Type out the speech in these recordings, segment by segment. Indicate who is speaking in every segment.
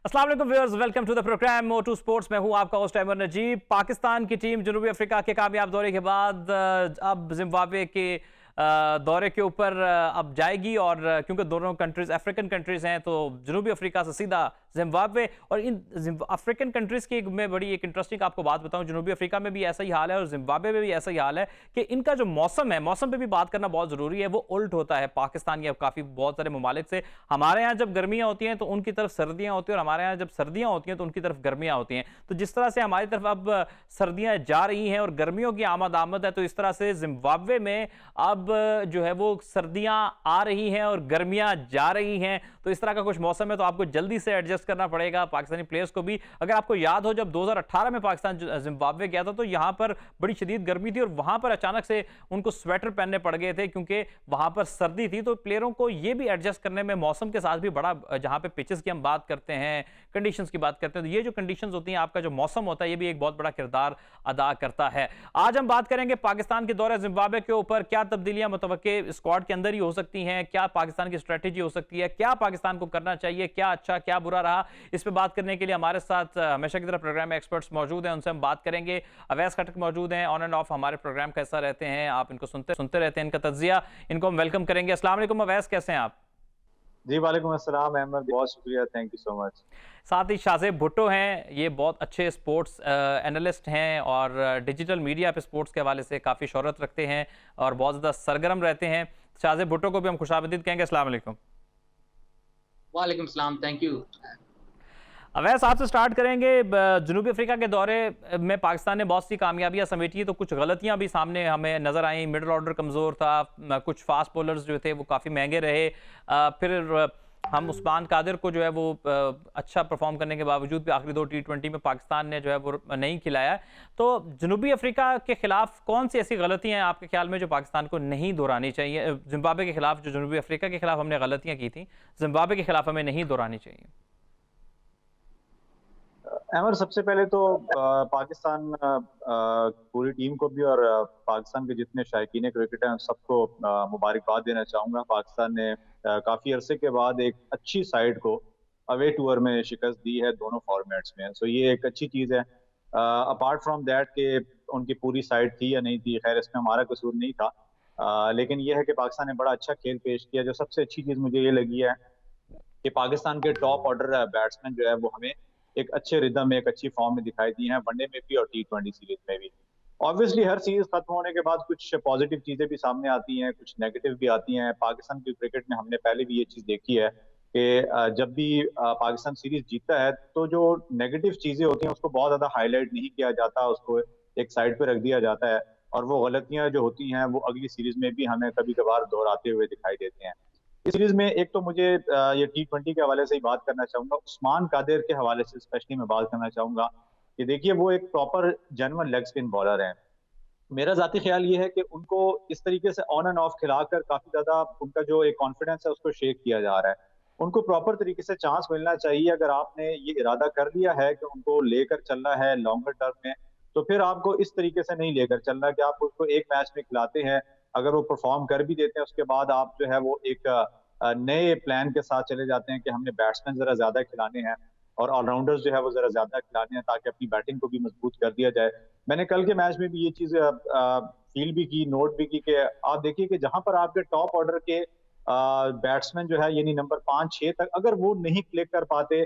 Speaker 1: अस्सलाम वालेकुम viewers, welcome to the program मोटू स्पोर्ट्स। मैं हूं आपका होस्ट अहमद नजीब। पाकिस्तान की टीम जनूबी अफ्रीका के कामयाब दौरे के बाद अब जिम्बाब्वे के दौरे के ऊपर अब जाएगी। और क्योंकि दोनों कंट्रीज अफ्रीकन कंट्रीज हैं तो जनूबी अफ्रीका से सीधा जिम्बाब्वे। और इन अफ्रीकन कंट्रीज की मैं बड़ी एक इंटरेस्टिंग आपको बात बताऊं, जनूबी अफ्रीका में भी ऐसा ही हाल है और जिम्बाब्वे में भी ऐसा ही हाल है कि इनका जो मौसम है, मौसम पे भी बात करना बहुत जरूरी है, वो उल्ट होता है पाकिस्तान या काफी बहुत सारे ममालिक से। हमारे यहाँ जब गर्मियां होती हैं तो उनकी तरफ सर्दियां होती हैं, और हमारे यहाँ जब सर्दियां होती हैं तो उनकी तरफ गर्मियां होती हैं। तो जिस तरह से हमारी तरफ अब सर्दियां जा रही हैं और गर्मियों की आमद है, तो इस तरह से जिम्बाब्वे में अब जो है वो सर्दियां आ रही हैं और गर्मियां जा रही हैं। तो इस तरह का कुछ मौसम है, तो आपको जल्दी से एडजस्ट करना पड़ेगा पाकिस्तानी प्लेयर्स को भी। अगर आपको याद हो, जब 2018 में पाकिस्तान जिम्बाब्वे गया था तो यहां पर बड़ी शदीद गर्मी थी और वहां पर अचानक से उनको स्वेटर पहनने पड़ गए थे क्योंकि वहां पर सर्दी थी। तो प्लेयरों को यह भी एडजस्ट करने में मौसम के साथ भी बड़ा, जहां पे पिचेस की हम बात करते हैं, कंडीशंस की बात करते हैं, तो ये जो कंडीशंस होती हैं, आपका जो मौसम होता है, ये भी एक बहुत बड़ा किरदार अदा करता है। आज हम बात करेंगे पाकिस्तान के दौरे जिम्बाब्वे के ऊपर। क्या तब्दीलियां मुतवक्के स्क्वाड के अंदर ही हो सकती हैं, क्या पाकिस्तान की स्ट्रेटेजी हो सकती है, क्या पाकिस्तान को करना चाहिए, क्या अच्छा क्या बुरा रहा। इस पर बात करने के लिए हमारे साथ हमेशा की तरह प्रोग्राम में एक्सपर्ट्स मौजूद हैं, उनसे हम बात करेंगे। अवैस खटक मौजूद हैं, ऑन एंड ऑफ हमारे प्रोग्राम का हिस्सा रहते हैं, आप इनको सुनते रहते हैं, इनका तज्जिया, इनको हम वेलकम करेंगे। अस्सलाम वालेकुम अवैस, कैसे हैं आप?
Speaker 2: जी वालेकुम अस्सलाम अहमद, बहुत शुक्रिया, थैंक यू सो मच।
Speaker 1: साथ ही शाहजेब भुट्टो हैं, ये बहुत अच्छे स्पोर्ट्स एनालिस्ट हैं और डिजिटल मीडिया पे स्पोर्ट्स के हवाले से काफ़ी शोहरत रखते हैं और बहुत ज़्यादा सरगर्म रहते हैं। शाहजेब भुट्टो को भी हम खुशामदीद कहेंगे। अस्सलाम वालेकुम।
Speaker 3: वालेकुम सलाम, थैंक यू।
Speaker 1: अवैस, आपसे स्टार्ट करेंगे। जनूबी अफ्रीका के दौरे में पाकिस्तान ने बहुत सी कामयाबियां समेटी, तो कुछ गलतियां भी सामने हमें नज़र आई। मिडल ऑर्डर कमज़ोर था, कुछ फास्ट बॉलर्स जो थे वो काफ़ी महंगे रहे। फिर हम उस्मान कादिर को जो है वो अच्छा परफॉर्म करने के बावजूद भी आखिरी 2 T20 में पाकिस्तान ने जो है वो नहीं खिलाया। तो जनूबी अफ्रीका के खिलाफ कौन सी ऐसी गलतियां हैं आपके ख्याल में जो पाकिस्तान को नहीं दोहरानी चाहिए? जिम्बाब्वे के खिलाफ जो जनूबी अफ्रीका के खिलाफ हमने गलतियां की थी, जिम्बाब्वे के खिलाफ हमें नहीं दोहरानी चाहिए।
Speaker 2: अहमद, सबसे पहले तो पाकिस्तान पूरी टीम को भी और पाकिस्तान के जितने शायकीन क्रिकेट हैं सबको मुबारकबाद देना चाहूंगा। पाकिस्तान ने काफी अरसे के बाद एक अच्छी साइड को अवे टूर में शिकस्त दी है दोनों फॉर्मेट्स में। सो ये एक अच्छी चीज है। अपार्ट फ्रॉम दैट कि उनकी पूरी साइड थी या नहीं थी, खैर इसमें हमारा कसूर नहीं था। लेकिन यह है कि पाकिस्तान ने बड़ा अच्छा खेल पेश किया। जो सबसे अच्छी चीज मुझे ये लगी है कि पाकिस्तान के टॉप ऑर्डर बैट्समैन जो है वो हमें एक अच्छे रिदम में, एक अच्छी फॉर्म में दिखाई दी हैं, वनडे में भी और T20 सीरीज में भी। ऑब्वियसली हर सीरीज खत्म होने के बाद कुछ पॉजिटिव चीजें भी सामने आती हैं, कुछ नेगेटिव भी आती हैं। पाकिस्तान की क्रिकेट में हमने पहले भी ये चीज देखी है कि जब भी पाकिस्तान सीरीज जीतता है तो जो नेगेटिव चीजें होती हैं उसको बहुत ज्यादा हाईलाइट नहीं किया जाता, उसको एक साइड पे रख दिया जाता है, और वो गलतियां जो होती हैं वो अगली सीरीज में भी हमें कभी कभार दोहराते हुए दिखाई देते हैं। इस सीरीज में एक तो मुझे ये T20 के हवाले से ही बात करना चाहूंगा, उस्मान कादिर के हवाले से स्पेशली मैं बात करना चाहूंगा कि देखिए वो एक proper genuine leg spin bowler है। मेरा जाती ख्याल ये है कि उनको इस तरीके से ऑन एंड ऑफ खिलाकर काफी ज्यादा उनका जो एक कॉन्फिडेंस है उसको शेक किया जा रहा है। उनको प्रॉपर तरीके से चांस मिलना चाहिए। अगर आपने ये इरादा कर लिया है कि उनको लेकर चलना है लॉन्गर टर्म में, तो फिर आपको इस तरीके से नहीं लेकर चलना कि आप उसको एक मैच में खिलाते हैं, अगर वो परफॉर्म कर भी देते हैं उसके बाद आप जो है वो एक नए प्लान के साथ चले जाते हैं कि हमने बैट्समैन जरा ज्यादा खिलाने हैं और ऑलराउंडर्स जो है वो जरा ज्यादा खिलाने हैं ताकि अपनी बैटिंग को भी मजबूत कर दिया जाए। मैंने कल के मैच में भी ये चीज फील भी की, नोट भी की कि आप देखिए कि जहां पर आपके टॉप ऑर्डर के बैट्समैन जो है यानी नंबर 5-6 तक अगर वो नहीं क्लिक कर पाते,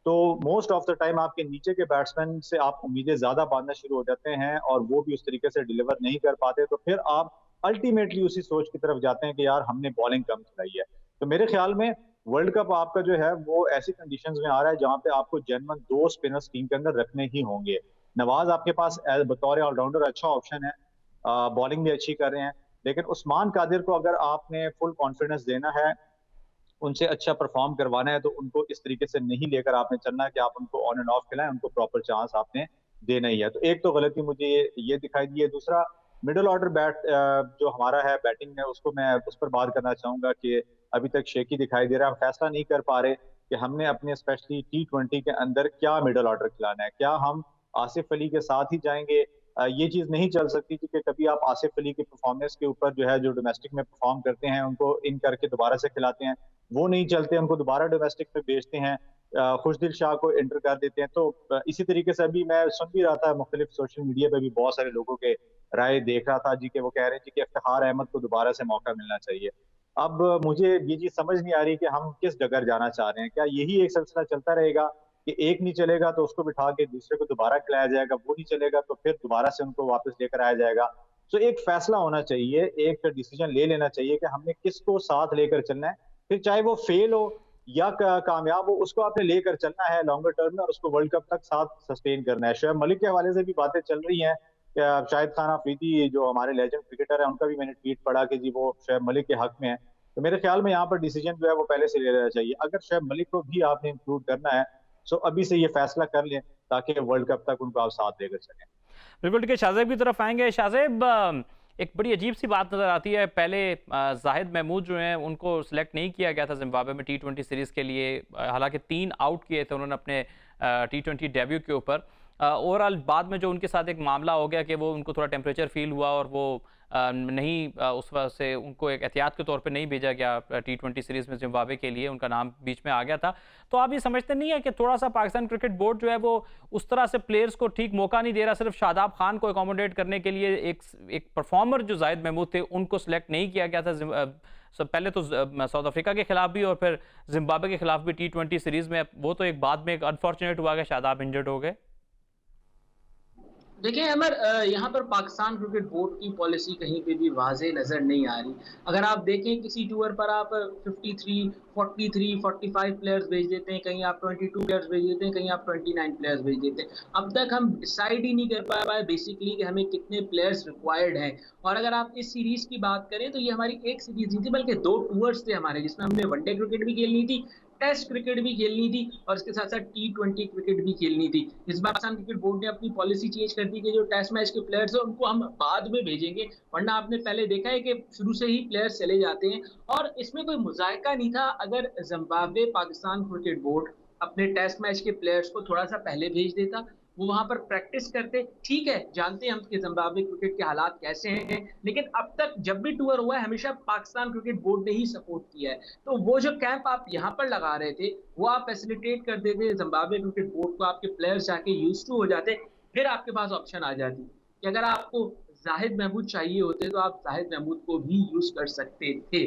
Speaker 2: तो मोस्ट ऑफ द टाइम आपके नीचे के बैट्समैन से आप उम्मीदें ज्यादा बांधना शुरू हो जाते हैं और वो भी उस तरीके से डिलीवर नहीं कर पाते, तो फिर आप अल्टीमेटली उसी सोच की तरफ जाते हैं कि यार हमने बॉलिंग कम खिलाई है। तो मेरे ख्याल में वर्ल्ड कप आपका जो है वो ऐसी कंडीशंस में आ रहा है जहां पे आपको जेन्युइन 2 स्पिनर्स टीम के अंदर रखने ही होंगे। नवाज आपके पास बतौर ऑलराउंडर अच्छा ऑप्शन है, बॉलिंग भी अच्छी कर रहे हैं, लेकिन उस्मान कादिर को अगर आपने फुल कॉन्फिडेंस देना है, उनसे अच्छा परफॉर्म करवाना है, तो उनको इस तरीके से नहीं लेकर आपने चलना है कि आप उनको ऑन एंड ऑफ खिलाएं, उनको प्रॉपर चांस आपने देना ही है। तो एक तो गलती मुझे ये दिखाई दी है। दूसरा, मिडिल ऑर्डर जो हमारा है बैटिंग में, उसको मैं उस पर बात करना चाहूंगा कि अभी तक शेकी दिखाई दे रहा है। हम फैसला नहीं कर पा रहे कि हमने अपने स्पेशली T20 के अंदर क्या मिडिल ऑर्डर खिलाना है। क्या हम आसिफ अली के साथ ही जाएंगे? ये चीज नहीं चल सकती क्योंकि कभी आप आसिफ अली की परफॉर्मेंस के ऊपर जो है, जो डोमेस्टिक में परफॉर्म करते हैं उनको इन करके दोबारा से खिलाते हैं, वो नहीं चलते, उनको दोबारा डोमेस्टिक पे भेजते हैं। खुशदिल शाह को एंटर कर देते हैं। तो इसी तरीके से अभी मैं सुन भी रहा था, मुख्तलिफ सोशल मीडिया पे भी बहुत सारे लोगों के राय देख रहा था जी, कि वो कह रहे हैं जी कि इफ्तिखार अहमद को दोबारा से मौका मिलना चाहिए। अब मुझे ये चीज समझ नहीं आ रही कि हम किस जगह जाना चाह रहे हैं। क्या यही एक सिलसिला चलता रहेगा कि एक नहीं चलेगा तो उसको बिठा के दूसरे को दोबारा खिलाया जाएगा, वो नहीं चलेगा तो फिर दोबारा से उनको वापस लेकर आया जाएगा? तो एक फैसला होना चाहिए, एक डिसीजन ले लेना चाहिए कि हमने किसको साथ लेकर चलना है। फिर चाहे वो फेल हो या कामयाब हो, उसको आपने लेकर चलना है लॉन्गर टर्म में, और उसको वर्ल्ड कप तक साथ सस्टेन करना है। शोएब मलिक के हवाले से भी बातें चल रही हैं। शाहिद खान अफरीदी जो हमारे लेजेंड क्रिकेटर है, उनका भी मैंने ट्वीट पढ़ा कि जी वो शोएब मलिक के हक में है। तो मेरे ख्याल में यहाँ पर डिसीजन जो है वो पहले से ले लेना चाहिए। अगर शोएब मलिक को भी आपने इंक्लूड करना है तो अभी से ये फैसला कर लें, ताकि वर्ल्ड कप तक उनको आप साथ लेकर चलें।
Speaker 1: बिल्कुल ठीक है, शाहजेब की तरफ आएंगे। शाहजेब, एक बड़ी अजीब सी बात नज़र आती है। पहले जाहिद महमूद जो हैं उनको सिलेक्ट नहीं किया गया था जिम्बाब्वे में T20 सीरीज़ के लिए, हालांकि 3 आउट किए थे उन्होंने अपने T20 डेब्यू के ऊपर। ओवरऑल बाद में जो उनके साथ एक मामला हो गया कि वो उनको थोड़ा टेम्परेचर फील हुआ और वो नहीं, उस वजह से उनको एक एहतियात के तौर पे नहीं भेजा गया T20 सीरीज़ में जिम्बाब्वे के लिए, उनका नाम बीच में आ गया था। तो आप ये समझते नहीं है कि थोड़ा सा पाकिस्तान क्रिकेट बोर्ड जो है वो उस तरह से प्लेयर्स को ठीक मौका नहीं दे रहा? सिर्फ शादाब खान को अकोमोडेट करने के लिए एक परफॉर्मर जो जाहिद महमूद थे उनको सिलेक्ट नहीं किया गया था। पहले तो साउथ अफ्रीका के खिलाफ भी और फिर जिम्बाब्वे के खिलाफ भी T20 सीरीज़ में। वो तो एक बाद में एक अनफॉर्चुनेट हुआ कि शादाब इंजर्ड हो गए।
Speaker 3: देखिए अमर, यहाँ पर पाकिस्तान क्रिकेट बोर्ड की पॉलिसी कहीं पे भी वाज़ेह नज़र नहीं आ रही। अगर आप देखें किसी टूर पर आप 53, 43, 45 प्लेयर्स भेज देते हैं, कहीं आप 22 प्लेयर्स भेज देते हैं, कहीं आप 29 प्लेयर्स भेज देते हैं। अब तक हम डिसाइड ही नहीं कर पा पाए बेसिकली कि हमें कितने प्लेयर्स रिक्वायर्ड हैं। और अगर आप इस सीरीज़ की बात करें तो ये हमारी एक सीरीज़ नहीं थी, बल्कि 2 टूर्स थे हमारे, जिसमें हमने वनडे क्रिकेट भी खेलनी थी, टेस्ट क्रिकेट भी खेलनी थी और इसके साथ साथ T20 क्रिकेट भी खेलनी थी। इस बार पाकिस्तान क्रिकेट बोर्ड ने अपनी पॉलिसी चेंज कर दी कि जो टेस्ट मैच के प्लेयर्स हैं उनको हम बाद में भेजेंगे, वरना आपने पहले देखा है कि शुरू से ही प्लेयर्स चले जाते हैं। और इसमें कोई मुज़ायका नहीं था अगर जिम्बाब्वे पाकिस्तान क्रिकेट बोर्ड अपने टेस्ट मैच के प्लेयर्स को थोड़ा सा पहले भेज देता, वो वहां पर प्रैक्टिस करते। ठीक है, जानते हैं हम कि जिम्बाब्वे क्रिकेट के हालात कैसे हैं, लेकिन अब तक जब भी टूर हुआ है हमेशा पाकिस्तान क्रिकेट बोर्ड ने ही सपोर्ट किया है। तो वो जो कैंप आप यहाँ पर लगा रहे थे वो आप फैसिलिटेट कर देते जिम्बाब्वे क्रिकेट बोर्ड को, आपके प्लेयर्स जाके यूज टू हो जाते, फिर आपके पास ऑप्शन आ जाती कि अगर आपको जाहिद महमूद चाहिए होते तो आप जाहिद महमूद को भी यूज कर सकते थे।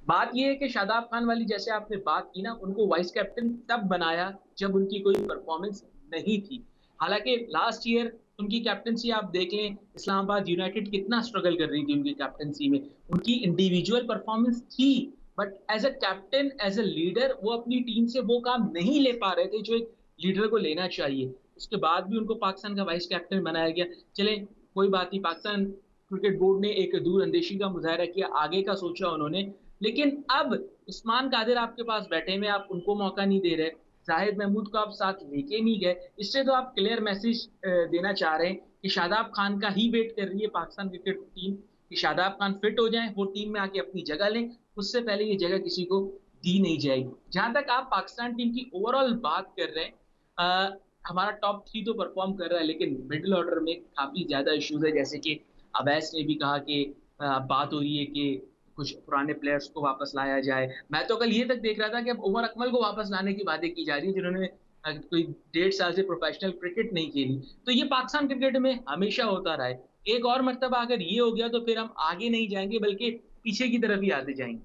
Speaker 3: बात यह है कि शादाब खान वाली जैसे आपने बात की ना, उनको वाइस कैप्टन तब बनाया जब उनकी कोई परफॉर्मेंस नहीं थी। हालांकि लास्ट ईयर उनकी कैप्टनसी आप देख लें, इस्लामाबाद यूनाइटेड कितना स्ट्रगल कर रही थी उनकी कैप्टनसी में। उनकी इंडिविजुअल परफॉर्मेंस थी, but as a captain, as a leader वो अपनी टीम से वो काम नहीं ले पा रहे थे जो एक लीडर को लेना चाहिए। उसके बाद भी उनको पाकिस्तान का वाइस कैप्टन बनाया गया। चले कोई बात नहीं, पाकिस्तान क्रिकेट बोर्ड ने एक दूरअंदेशी का मुजाहरा किया, आगे का सोचा उन्होंने। लेकिन अब उस्मान कादिर आपके पास बैठे में, आप उनको मौका नहीं दे रहे, जाहिद महमूद को आप साथ लेके नहीं गए। इससे तो आप क्लियर मैसेज देना चाह रहे हैं कि शादाब खान का ही वेट कर रही है पाकिस्तान क्रिकेट टीम, कि शादाब खान फिट हो जाएं, वो टीम में आके अपनी जगह लें। उससे पहले ये जगह किसी को दी नहीं जाएगी। जहां तक आप पाकिस्तान टीम की ओवरऑल बात कर रहे हैं, हमारा टॉप 3 तो परफॉर्म कर रहा है, लेकिन मिडिल ऑर्डर में काफी ज्यादा इश्यूज है। जैसे कि अवैस ने भी कहा कि बात हो रही है कि कुछ पुराने प्लेयर्स को वापस लाया जाए। मैं तो कल ये तक देख रहा था कि अब उमर अकमल को वापस लाने की बातें की जा रही है, जिन्होंने कोई 1.5 साल से प्रोफेशनल क्रिकेट नहीं खेली। तो ये पाकिस्तान क्रिकेट में हमेशा होता रहा है। एक और मर्तबा अगर ये हो गया तो फिर हम आगे नहीं जाएंगे, बल्कि पीछे की तरफ ही आते जाएंगे।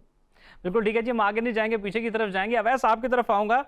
Speaker 1: बिल्कुल ठीक है जी, हम आगे नहीं जाएंगे, पीछे की तरफ जाएंगे। अवैस, आपकी तरफ आऊँगा।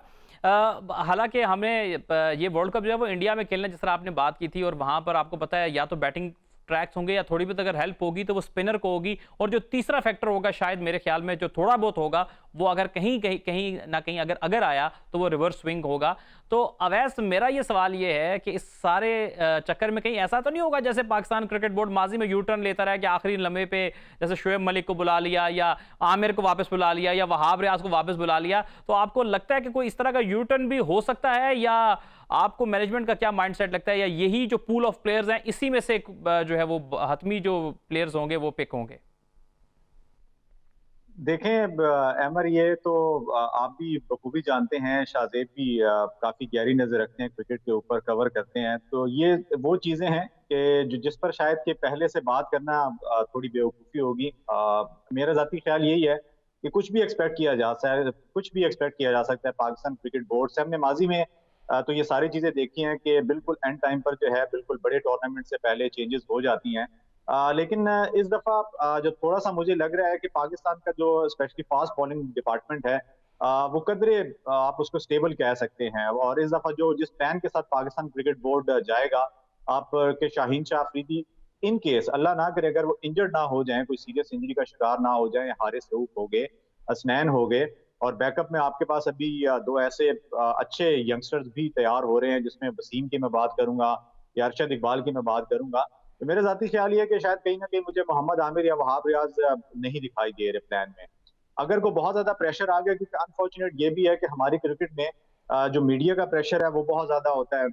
Speaker 1: हालांकि हमें ये वर्ल्ड कप जो है वो इंडिया में खेलना, जिस तरह आपने बात की थी, और वहाँ पर आपको पता है या तो बैटिंग ट्रैक्स होंगे या थोड़ी बहुत अगर हेल्प होगी तो वो स्पिनर को होगी, और जो तीसरा फैक्टर होगा शायद मेरे ख्याल में जो थोड़ा बहुत होगा वो अगर कहीं कहीं कहीं ना कहीं अगर आया तो वो रिवर्स स्विंग होगा। तो अवैस, मेरा ये सवाल ये है कि इस सारे चक्कर में कहीं ऐसा तो नहीं होगा जैसे पाकिस्तान क्रिकेट बोर्ड माजी में यू टर्न लेता रहा कि आखिरी लम्हे पे जैसे शोएब मलिक को बुला लिया या आमिर को वापस बुला लिया या वहाब रियाज को वापस बुला लिया? तो आपको लगता है कि कोई इस तरह का यू टर्न भी हो सकता है, या आपको मैनेजमेंट का क्या माइंडसेट लगता है, या यही जो पूल ऑफ प्लेयर्स हैं इसी में से जो है वो हतमी जो प्लेयर्स होंगे वो पिक होंगे?
Speaker 2: देखें अमर, ये तो आप भी बखूबी जानते हैं, शाहजेब भी काफी गहरी नजर रखते हैं क्रिकेट के ऊपर, कवर करते हैं। तो ये वो चीजें हैं कि जिस पर शायद कि पहले से बात करना थोड़ी बेवकूफ़ी होगी। मेरा ज़ाती ख्याल यही है कि कुछ भी एक्सपेक्ट किया जा सकता है, कुछ भी एक्सपेक्ट किया जा सकता है पाकिस्तान क्रिकेट बोर्ड से। हमने माजी में तो ये सारी चीजें देखी हैं कि बिल्कुल एंड टाइम पर जो है बिल्कुल बड़े टूर्नामेंट से पहले चेंजेस हो जाती हैं। लेकिन इस दफा जो थोड़ा सा मुझे लग रहा है कि पाकिस्तान का जो स्पेशली फास्ट बॉलिंग डिपार्टमेंट है वो कदरे आप उसको स्टेबल कह सकते हैं। और इस दफा जो जिस प्लान के साथ पाकिस्तान क्रिकेट बोर्ड जाएगा, आप के शाहीन शाह अफरीदी इन केस अल्लाह ना करे अगर वो इंजर्ड ना हो जाए, कोई सीरियस इंजरी का शिकार ना हो जाए, हारिस रऊफ हो गए, हसनैन हो गए, और बैकअप में आपके पास अभी दो ऐसे अच्छे यंगस्टर्स भी तैयार हो रहे हैं, जिसमें वसीम की मैं बात करूंगा या अरशद इकबाल की मैं बात करूंगा। तो मेरा जाती ख्याल ये है कि शायद कहीं ना कहीं मुझे मोहम्मद आमिर या वहाब रियाज नहीं दिखाई दे रहे प्लान में। अगर को बहुत ज्यादा प्रेशर आ गया, क्योंकि अनफॉर्चुनेट ये भी है कि हमारी क्रिकेट में जो मीडिया का प्रेशर है वो बहुत ज्यादा होता है,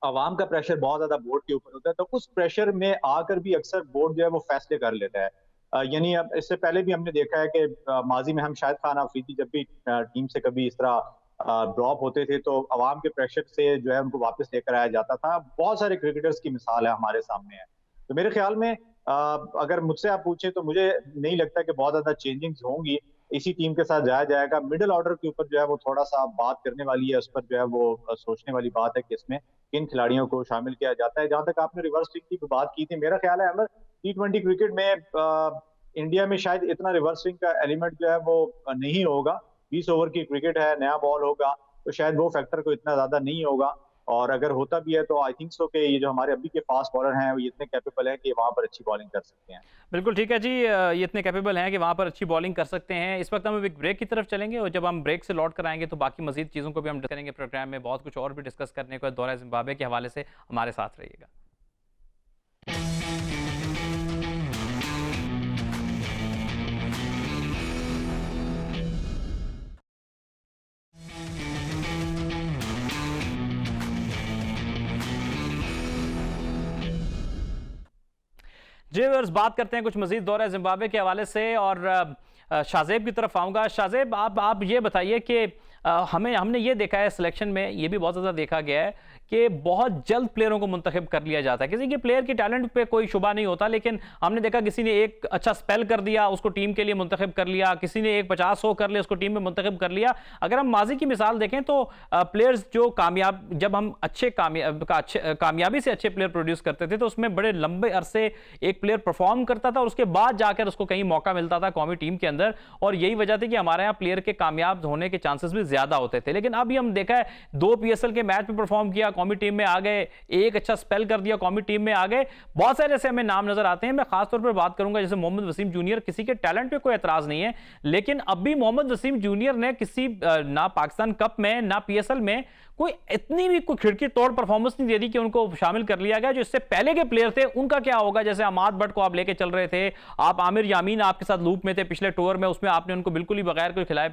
Speaker 2: अवाम का प्रेशर बहुत ज्यादा बोर्ड के ऊपर होता है, तो उस प्रेशर में आकर भी अक्सर बोर्ड जो है वो फैसले कर लेता है। यानी अब इससे पहले भी हमने देखा है कि माजी में हम शाहिद खान अफरीदी जब भी टीम से कभी इस तरह ड्रॉप होते थे तो अवाम के प्रेशर से जो है उनको वापस लेकर आया जाता था। बहुत सारे क्रिकेटर्स की मिसाल है हमारे सामने है। तो मेरे ख्याल में अगर मुझसे आप पूछें तो मुझे नहीं लगता कि बहुत ज्यादा चेंजिंग्स होंगी। इसी टीम के साथ जाया जाएगा। मिडिल ऑर्डर के ऊपर जो है वो थोड़ा सा बात करने वाली है, उस पर जो है वो सोचने वाली बात है कि इसमें किन खिलाड़ियों को शामिल किया जाता है। जहां तक आपने रिवर्स स्विंग की बात की थी, मेरा ख्याल है अमर T20 क्रिकेट में इंडिया में शायद इतना रिवर्स स्विंग का एलिमेंट जो है वो नहीं होगा। 20 ओवर की क्रिकेट है, नया बॉल होगा, तो शायद वो फैक्टर को इतना ज्यादा नहीं होगा। और अगर होता भी है तो आई थिंक सो कि ये जो हमारे अभी के फास्ट बॉलर हैं वो इतने कैपेबल हैं कि वहां पर अच्छी बॉलिंग कर सकते हैं।
Speaker 1: बिल्कुल ठीक है जी, ये इतने कैपेबल हैं कि वहां पर अच्छी बॉलिंग कर सकते हैं। इस वक्त हम एक ब्रेक की तरफ चलेंगे और जब हम ब्रेक से लौट कर आएंगे तो बाकी मजीद चीज़ों को भी हम करेंगे। प्रोग्राम में बहुत कुछ और भी डिस्कस करने को है दौरा जिम्बाब्वे के हवाले से। हमारे साथ रहिएगा। जी व्यूअर्स, बात करते हैं कुछ मजीद दौरा जिम्बाब्वे के हवाले से और शाहजेब की तरफ आऊँगा। शाहजेब, आप ये बताइए कि हमने ये देखा है सिलेक्शन में, ये भी बहुत ज़्यादा देखा गया है कि बहुत जल्द प्लेयरों को मुंतखब कर लिया जाता है। किसी के प्लेयर की टैलेंट पे कोई शुबा नहीं होता, लेकिन हमने देखा किसी ने एक अच्छा स्पेल कर दिया, उसको टीम के लिए मुंतखब कर लिया, किसी ने एक 50-100 कर लिया, उसको टीम में मुंतखब कर लिया। अगर हम माजी की मिसाल देखें तो प्लेयर्स जो कामयाब, जब हम कामयाबी से अच्छे प्लेयर प्रोड्यूस करते थे तो उसमें बड़े लंबे अरसे एक प्लेयर परफॉर्म करता था और उसके बाद जाकर उसको कहीं मौका मिलता था कौमी टीम के अंदर, और यही वजह थी कि हमारे यहाँ प्लेयर के कामयाब होने के चांसेस भी ज्यादा होते थे। लेकिन अभी हम देखा है 2 PSL के मैच में परफॉर्म किया, कौमी टीम में आ गए, एक अच्छा स्पेल कर दिया, कौमी टीम में आ गए। बहुत सारे ऐसे हमें नाम नजर आते हैं। मैं खासतौर पर बात करूंगा जैसे मोहम्मद वसीम जूनियर। किसी के टैलेंट पे कोई एतराज नहीं है, लेकिन अभी मोहम्मद वसीम जूनियर ने किसी ना पाकिस्तान कप में ना PSL में कोई इतनी भी कोई खिड़की तोड़ परफॉर्मेंस नहीं दे दी कि उनको शामिल कर लिया गया। जो इससे पहले के प्लेयर थे उनका क्या होगा? जैसे अमाद भट्ट को आप लेके चल रहे थे, आप आमिर यामीन आपके साथ लूप में थे पिछले टूर में, उसमें आपने उनको बिल्कुल ही बगैर कोई खिलाए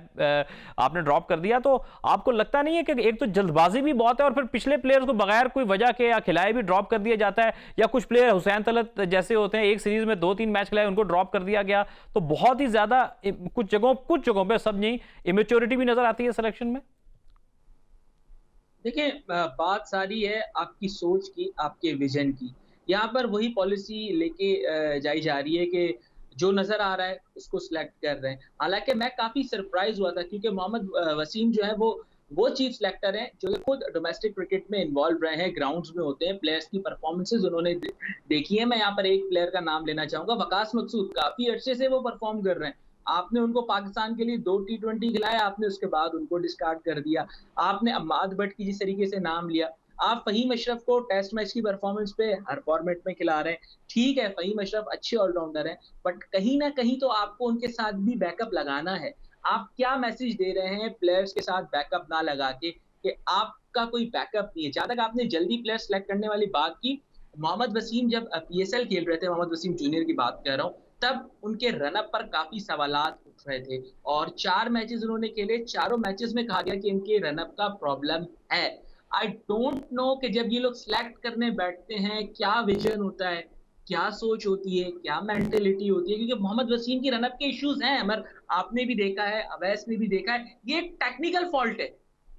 Speaker 1: आपने ड्रॉप कर दिया। तो आपको लगता नहीं है कि एक तो जल्दबाजी भी बहुत है और फिर पिछले प्लेयर्स को बगैर कोई वजह के या खिलाए भी ड्रॉप कर दिया जाता है? या कुछ प्लेयर हुसैन तलत जैसे होते हैं, एक सीरीज में 2-3 मैच खिलाए, उनको ड्रॉप कर दिया गया। तो बहुत ही ज्यादा कुछ जगहों पर सब नहीं, इमेच्योरिटी भी नजर आती है सिलेक्शन में।
Speaker 3: देखिए, बात सारी है आपकी सोच की, आपके विजन की। यहाँ पर वही पॉलिसी लेके जाई जा रही है कि जो नज़र आ रहा है उसको सिलेक्ट कर रहे हैं। हालाँकि मैं काफ़ी सरप्राइज़ हुआ था क्योंकि मोहम्मद वसीम जो है वो चीफ सिलेक्टर हैं जो खुद डोमेस्टिक क्रिकेट में इन्वॉल्व रहे हैं, ग्राउंड्स में होते हैं, प्लेयर्स की परफॉर्मेंसेस उन्होंने देखी है। मैं यहाँ पर एक प्लेयर का नाम लेना चाहूँगा, वकास मकसूद। काफ़ी अर्से से वो परफॉर्म कर रहे हैं। आपने उनको पाकिस्तान के लिए 2 T20 खिलाया, आपने उसके बाद उनको डिस्कार्ड कर दिया। आपने अम्माद भट्ट की जिस तरीके से नाम लिया, आप फ़हीम अशरफ को टेस्ट मैच की परफॉर्मेंस पे हर फॉर्मेट में खिला रहे हैं। ठीक है, फ़हीम अशरफ अच्छे ऑलराउंडर हैं, बट कहीं न कहीं तो आपको उनके साथ भी बैकअप लगाना है। आप क्या मैसेज दे रहे हैं प्लेयर्स के साथ बैकअप ना लगा के कि आपका कोई बैकअप नहीं है? जहाँ तक आपने जल्दी प्लेयर सेलेक्ट करने वाली बात की, मोहम्मद वसीम जब PSL खेल रहे थे, मोहम्मद वसीम जूनियर की बात कर रहा हूँ, तब उनके रनअप पर काफ़ी सवालात उठ रहे थे और 4 मैचेस उन्होंने खेले, चारों मैचेस में कहा गया कि इनके रनअप का प्रॉब्लम है। आई डोंट नो कि जब ये लोग सिलेक्ट करने बैठते हैं, क्या विजन होता है, क्या सोच होती है, क्या मेंटालिटी होती है? क्योंकि मोहम्मद वसीम की रनअप के इश्यूज़ हैं, अमर आपने भी देखा है, अवैस ने भी देखा है, ये एक टेक्निकल फॉल्ट है।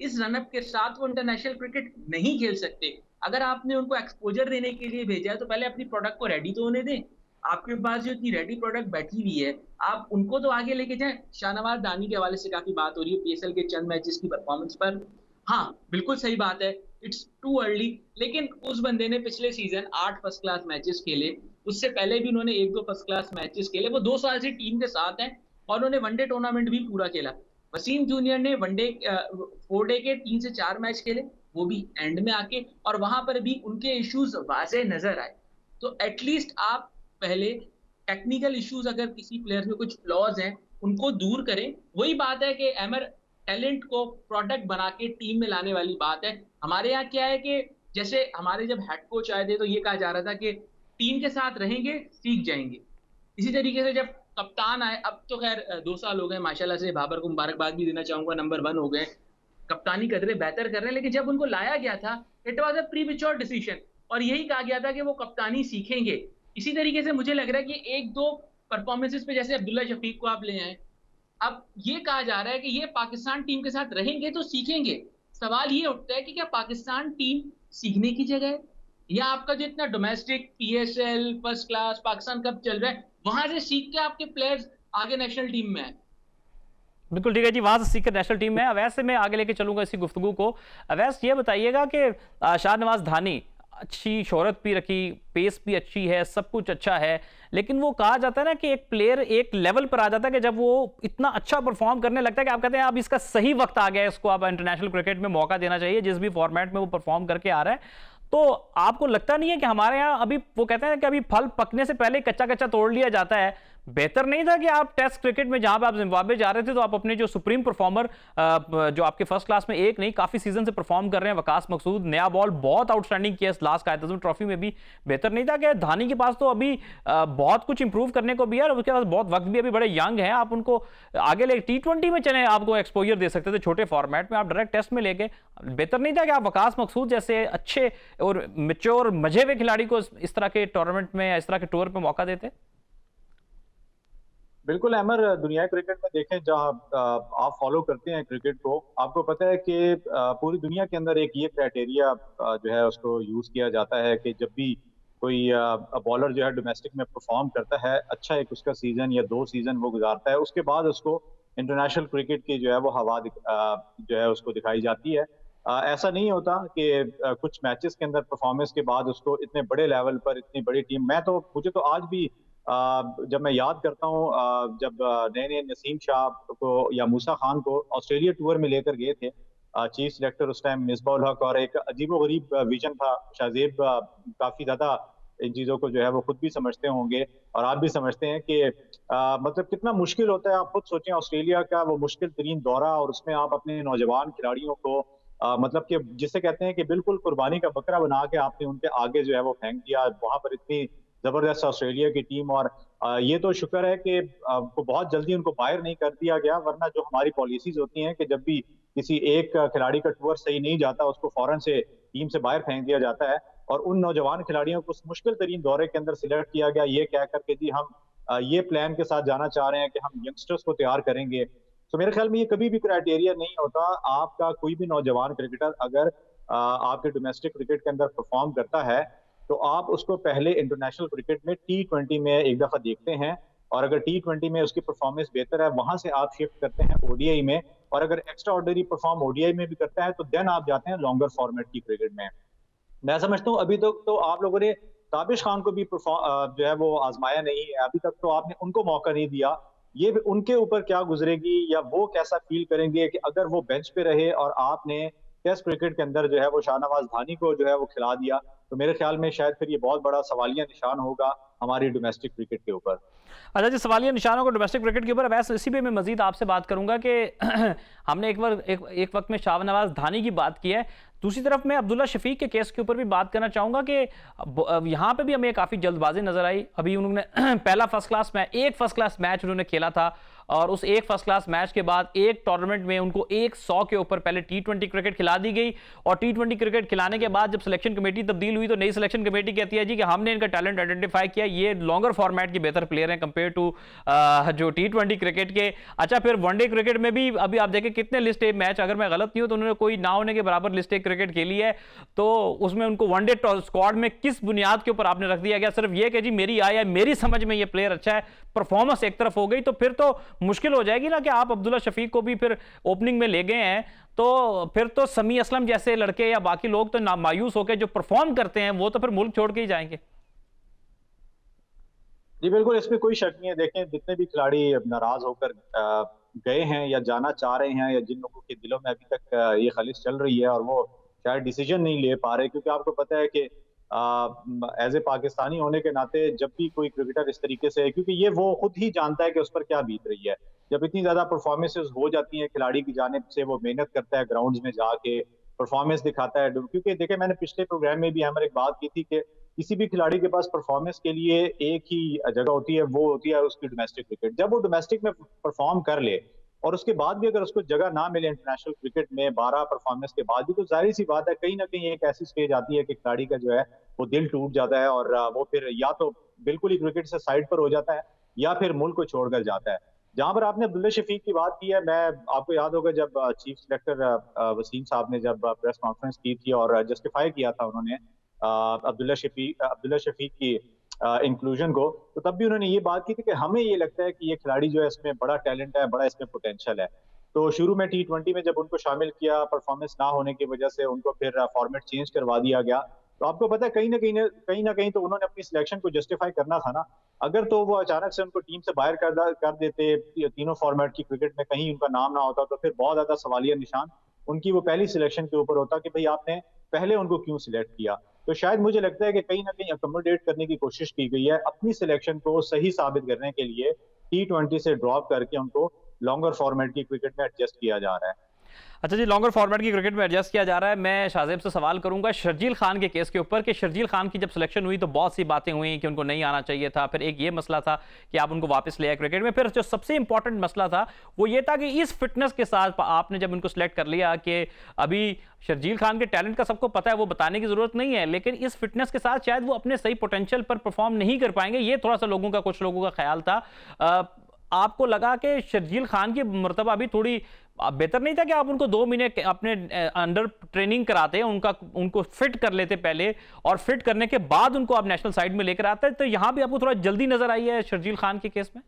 Speaker 3: इस रनअप के साथ वो इंटरनेशनल क्रिकेट नहीं खेल सकते। अगर आपने उनको एक्सपोज़र देने के लिए भेजा है, तो पहले अपनी प्रोडक्ट को रेडी तो होने दें। आपके पास जो इतनी रेडी प्रोडक्ट बैठी हुई है, आप उनको तो आगे लेके जाएँ। शाहनवाज़ दानी के हवाले से काफ़ी बात हो रही है पीएसएल के चंद मैचेस की परफॉर्मेंस पर। हाँ, बिल्कुल सही बात है, इट्स टू अर्ली, लेकिन उस बंदे ने पिछले सीज़न 8 फर्स्ट क्लास मैचेस खेले, उससे पहले भी उन्होंने 1-2 फर्स्ट क्लास मैचेस खेले। वो 2 साल से टीम के साथ हैं और उन्होंने वनडे टूर्नामेंट भी पूरा खेला। वसीम जूनियर ने वनडे 4 डे के 3 से 4 मैच खेले, वो भी एंड में आके, और वहाँ पर भी उनके इश्यूज़ वाज़ेह नज़र आए। तो एटलीस्ट आप पहले टेक्निकल इश्यूज, अगर किसी प्लेयर में कुछ फ्लॉज हैं, उनको दूर करें। वही बात है कि अमर टैलेंट को प्रोडक्ट बना के टीम में लाने वाली बात है। हमारे यहाँ क्या है कि जैसे हमारे जब हेड कोच आए थे तो ये कहा जा रहा था कि टीम के साथ रहेंगे, सीख जाएंगे। इसी तरीके से जब कप्तान आए, अब तो खैर 2 साल हो गए माशाल्लाह से, बाबर को मुबारकबाद भी देना चाहूंगा, नंबर 1 हो गए, कप्तानी कदरे बेहतर कर रहे हैं। लेकिन जब उनको लाया गया था, it was a premature decision, और यही कहा गया था कि वो कप्तानी सीखेंगे। इसी तरीके से मुझे लग रहा है कि 1-2 परफॉर्मेंसेस पे जैसे अब्दुल्ला शफीक को आप ले आए, अब ये कहा जा रहा है कि ये पाकिस्तान टीम के साथ रहेंगे तो सीखेंगे। सवाल ये उठता है कि क्या पाकिस्तान टीम सीखने की जगह है, या आपका जो इतना domestic PSL first class Pakistan cup चल रहा है, वहां से सीख के आपके प्लेयर्स आगे नेशनल टीम में है।
Speaker 1: बिल्कुल ठीक है जी, वहां से सीखकर नेशनल टीम में अवैस से मैं आगे लेके चलूंगा इसी गुफ्तगू को। अवैस ये बताइएगा कि शाहनवाज धानी अच्छी शोहरत भी रखी, पेस भी अच्छी है, सब कुछ अच्छा है, लेकिन वो कहा जाता है ना कि एक प्लेयर एक लेवल पर आ जाता है कि जब वो इतना अच्छा परफॉर्म करने लगता है कि आप कहते हैं अब इसका सही वक्त आ गया है, इसको अब इंटरनेशनल क्रिकेट में मौका देना चाहिए, जिस भी फॉर्मेट में वो परफॉर्म करके आ रहा है। तो आपको लगता नहीं है कि हमारे यहाँ अभी वो कहते हैं कि अभी फल पकने से पहले कच्चा कच्चा तोड़ लिया जाता है? बेहतर नहीं था कि आप टेस्ट क्रिकेट में जहां पे आप जिम्बाब्वे जा रहे थे तो आप अपने जो सुप्रीम परफॉर्मर जो आपके फर्स्ट क्लास में एक नहीं काफी सीजन से परफॉर्म कर रहे हैं, वकास मकसूद, नया बॉल बहुत आउटस्टैंडिंग किया लास्ट कायद आज़म ट्रॉफी में भी, बेहतर नहीं था कि धानी के पास तो अभी बहुत कुछ इंप्रूव करने को भी है और उसके पास बहुत वक्त भी, अभी बड़े यंग हैं, आप उनको आगे ले T20 में चले, आपको एक्सपोजर दे सकते थे छोटे फॉर्मेट में, आप डायरेक्ट टेस्ट में लेके, बेहतर नहीं था कि आप वकास मकसूद जैसे अच्छे और मेच्योर मजे हुए खिलाड़ी को इस तरह के टूर्नामेंट में, इस तरह के टूर पे मौका देते?
Speaker 2: बिल्कुल अमर, दुनिया क्रिकेट में देखें जहां आप फॉलो करते हैं क्रिकेट को, आपको पता है कि पूरी दुनिया के अंदर एक ये क्राइटेरिया जो है उसको यूज किया जाता है कि जब भी कोई बॉलर जो है डोमेस्टिक में परफॉर्म करता है, अच्छा एक उसका सीजन या 2 सीजन वो गुजारता है, उसके बाद उसको इंटरनेशनल क्रिकेट की जो है वो हवा जो है उसको दिखाई जाती है। ऐसा नहीं होता कि कुछ मैचेस के अंदर परफॉर्मेंस के बाद उसको इतने बड़े लेवल पर इतनी बड़ी टीम, मुझे तो आज भी जब मैं याद करता हूँ जब नए नए नसीम शाह को या मूसा खान को ऑस्ट्रेलिया टूर में लेकर गए थे चीफ सेलेक्टर उस टाइम मिसबाउल हक, और एक अजीबोगरीब विजन था, शाहजेब काफी ज्यादा इन चीजों को जो है वो खुद भी समझते होंगे और आप भी समझते हैं कि मतलब कितना मुश्किल होता है। आप खुद सोचें ऑस्ट्रेलिया का वो मुश्किल तरीन दौरा, और उसमें आप अपने नौजवान खिलाड़ियों को मतलब कि जिसे कहते हैं कि बिल्कुल कुर्बानी का बकरा बना के आपने उनके आगे जो है वो फेंक दिया। वहां पर इतनी जबरदस्त ऑस्ट्रेलिया की टीम, और ये तो शुक्र है कि बहुत जल्दी उनको बाहर नहीं कर दिया गया, वरना जो हमारी पॉलिसीज होती हैं कि जब भी किसी एक खिलाड़ी का टूर सही नहीं जाता उसको फौरन से टीम से बाहर फेंक दिया जाता है, और उन नौजवान खिलाड़ियों को उस मुश्किल तरीन दौरे के अंदर सिलेक्ट किया गया ये कह करके जी हम ये प्लान के साथ जाना चाह रहे हैं कि हम यंगस्टर्स को तैयार करेंगे। तो मेरे ख्याल में ये कभी भी क्राइटेरिया नहीं होता। आपका कोई भी नौजवान क्रिकेटर अगर आपके डोमेस्टिक क्रिकेट के अंदर परफॉर्म करता है तो आप उसको पहले इंटरनेशनल क्रिकेट में T20 में एक दफा देखते हैं, और अगर T20 में उसकी परफॉर्मेंस बेहतर है वहां से आप शिफ्ट करते हैं ओडीआई में, और अगर एक्स्ट्रा ऑर्डिनरी परफॉर्म ओडीआई में भी करता है तो देन आप जाते हैं लॉन्गर फॉर्मेट की क्रिकेट में। मैं समझता हूँ अभी तक तो आप लोगों ने ताबिश खान को भी जो है वो आजमाया नहीं है, अभी तक तो आपने उनको मौका नहीं दिया। ये उनके ऊपर क्या गुजरेगी या वो कैसा फील करेंगे कि अगर वो बेंच पे रहे और आपने टेस्ट क्रिकेट के अंदर जो है वो शाहनवाज धानी को जो है वो खिला दिया, तो मेरे ख्याल में शायद फिर ये बहुत बड़ा सवालिया निशान होगा हमारी डोमेस्टिक क्रिकेट के ऊपर।
Speaker 1: अच्छा जी, सवालिया निशानों को डोमेस्टिक क्रिकेट के ऊपर वैसे इसी पे मैं मजीद आपसे बात करूंगा कि हमने एक वक्त में शाहनवाज धानी की बात की है, दूसरी तरफ मैं अब्दुल्ला शफीक के केस के ऊपर भी बात करना चाहूंगा कि यहाँ पे भी हमें काफ़ी जल्दबाजी नजर आई। अभी उन्होंने पहला फर्स्ट क्लास मैच उन्होंने खेला था, और उस एक फर्स्ट क्लास मैच के बाद एक टूर्नामेंट में उनको 100 के ऊपर पहले T20 क्रिकेट खिला दी गई, और T20 क्रिकेट खिलाने के बाद जब सिलेक्शन कमेटी तब्दील अपील हुई तो नई सिलेक्शन कमेटी कहती है जी कि हमने इनका टैलेंट आइडेंटिफाई किया, ये लॉन्गर फॉर्मेट के बेहतर प्लेयर हैं कंपेयर टू जो T20 क्रिकेट के। अच्छा, फिर वनडे क्रिकेट में भी अभी आप देखें कितने लिस्ट ए मैच, अगर मैं गलत नहीं हूं तो उन्होंने कोई ना होने के बराबर लिस्ट ए क्रिकेट खेली है, तो उसमें उनको वनडे स्क्वाड में किस बुनियाद के ऊपर आपने रख दिया गया? सिर्फ ये कि जी मेरी आय है, मेरी समझ में ये प्लेयर अच्छा है, परफॉर्मेंस एक तरफ हो गई, तो फिर तो मुश्किल हो जाएगी ना कि आप अब्दुल्ला शफीक को भी फिर ओपनिंग में ले गए हैं, तो फिर तो समी असलम जैसे लड़के या बाकी लोग तो ना मायूस होकर जो परफॉर्म करते हैं वो तो फिर मुल्क छोड़ के ही जाएंगे।
Speaker 2: जी बिल्कुल, इसमें कोई शक नहीं है। देखें, जितने भी खिलाड़ी नाराज होकर गए हैं या जाना चाह रहे हैं, या जिन लोगों के दिलों में अभी तक ये खलिश चल रही है और वो शायद डिसीजन नहीं ले पा रहे, क्योंकि आपको पता है कि एज ए पाकिस्तानी होने के नाते जब भी कोई क्रिकेटर इस तरीके से, क्योंकि ये वो खुद ही जानता है कि उस पर क्या बीत रही है, जब इतनी ज्यादा परफॉर्मेंसेज हो जाती हैं खिलाड़ी की जानिब से, वो मेहनत करता है ग्राउंड्स में जाके परफॉर्मेंस दिखाता है। क्योंकि देखे, मैंने पिछले प्रोग्राम में भी हमारे एक बात की थी कि किसी भी खिलाड़ी के पास परफॉर्मेंस के लिए एक ही जगह होती है, वो होती है उसकी डोमेस्टिक क्रिकेट। जब वो डोमेस्टिक में परफॉर्म कर ले और उसके बाद भी अगर उसको जगह ना मिले इंटरनेशनल क्रिकेट में 12 परफॉर्मेंस के बाद भी, तो जाहिर सी बात है कहीं ना कहीं एक ऐसी स्टेज आती है कि खिलाड़ी का जो है वो दिल टूट जाता है और वो फिर या तो बिल्कुल ही क्रिकेट से साइड पर हो जाता है या फिर मुल्क को छोड़कर जाता है। जहां पर आपने अब्दुल्ला शफीक की बात की है, मैं आपको याद होगा जब चीफ सिलेक्टर वसीम साहब ने जब प्रेस कॉन्फ्रेंस की थी और जस्टिफाई किया था उन्होंने अब्दुल्ला शफीक की इंक्लूजन को, तो तब भी उन्होंने ये बात की थी कि हमें ये लगता है कि ये खिलाड़ी जो है इसमें बड़ा टैलेंट है, बड़ा इसमें पोटेंशियल है। तो शुरू में T20 में जब उनको शामिल किया, परफॉर्मेंस ना होने की वजह से उनको फिर फॉर्मेट चेंज करवा दिया गया। तो आपको पता है कहीं ना कहीं तो उन्होंने अपनी सिलेक्शन को जस्टिफाई करना था ना। अगर तो वो अचानक से उनको टीम से बाहर कर देते, तीनों फॉर्मेट की क्रिकेट में कहीं उनका नाम ना होता, तो फिर बहुत ज्यादा सवालिया निशान उनकी वो पहली सिलेक्शन के ऊपर होता कि भाई आपने पहले उनको क्यों सिलेक्ट किया। तो शायद मुझे लगता है कि कहीं ना कहीं अकोमोडेट करने की कोशिश की गई है, अपनी सिलेक्शन को सही साबित करने के लिए T20 से ड्रॉप करके उनको लॉन्गर फॉर्मेट की क्रिकेट में एडजस्ट किया जा रहा है।
Speaker 1: अच्छा जी, लॉन्गर फॉर्मेट की क्रिकेट में एडजस्ट किया जा रहा है। मैं शाहजेब से सवाल करूंगा शर्जील खान के केस के ऊपर कि शर्जील खान की जब सिलेक्शन हुई तो बहुत सी बातें हुई कि उनको नहीं आना चाहिए था, फिर एक ये मसला था कि आप उनको वापस ले आए क्रिकेट में, फिर जो सबसे इंपॉर्टेंट मसला था वो ये था कि इस फिटनेस के साथ आपने जब उनको सिलेक्ट कर लिया कि अभी शर्जील खान के टैलेंट का सबको पता है, वो बताने की जरूरत नहीं है, लेकिन इस फिटनेस के साथ शायद वो अपने सही पोटेंशियल पर परफॉर्म नहीं कर पाएंगे, ये थोड़ा सा कुछ लोगों का ख्याल था। आपको लगा कि शर्जील खान की मर्तबा अभी थोड़ी बेहतर नहीं था कि आप उनको 2 महीने अपने अंडर ट्रेनिंग कराते, उनको फिट कर लेते पहले, और फिट करने के बाद उनको आप नेशनल साइड में लेकर आते? तो यहां भी आपको थोड़ा जल्दी नजर आई है शर्जील खान के केस में?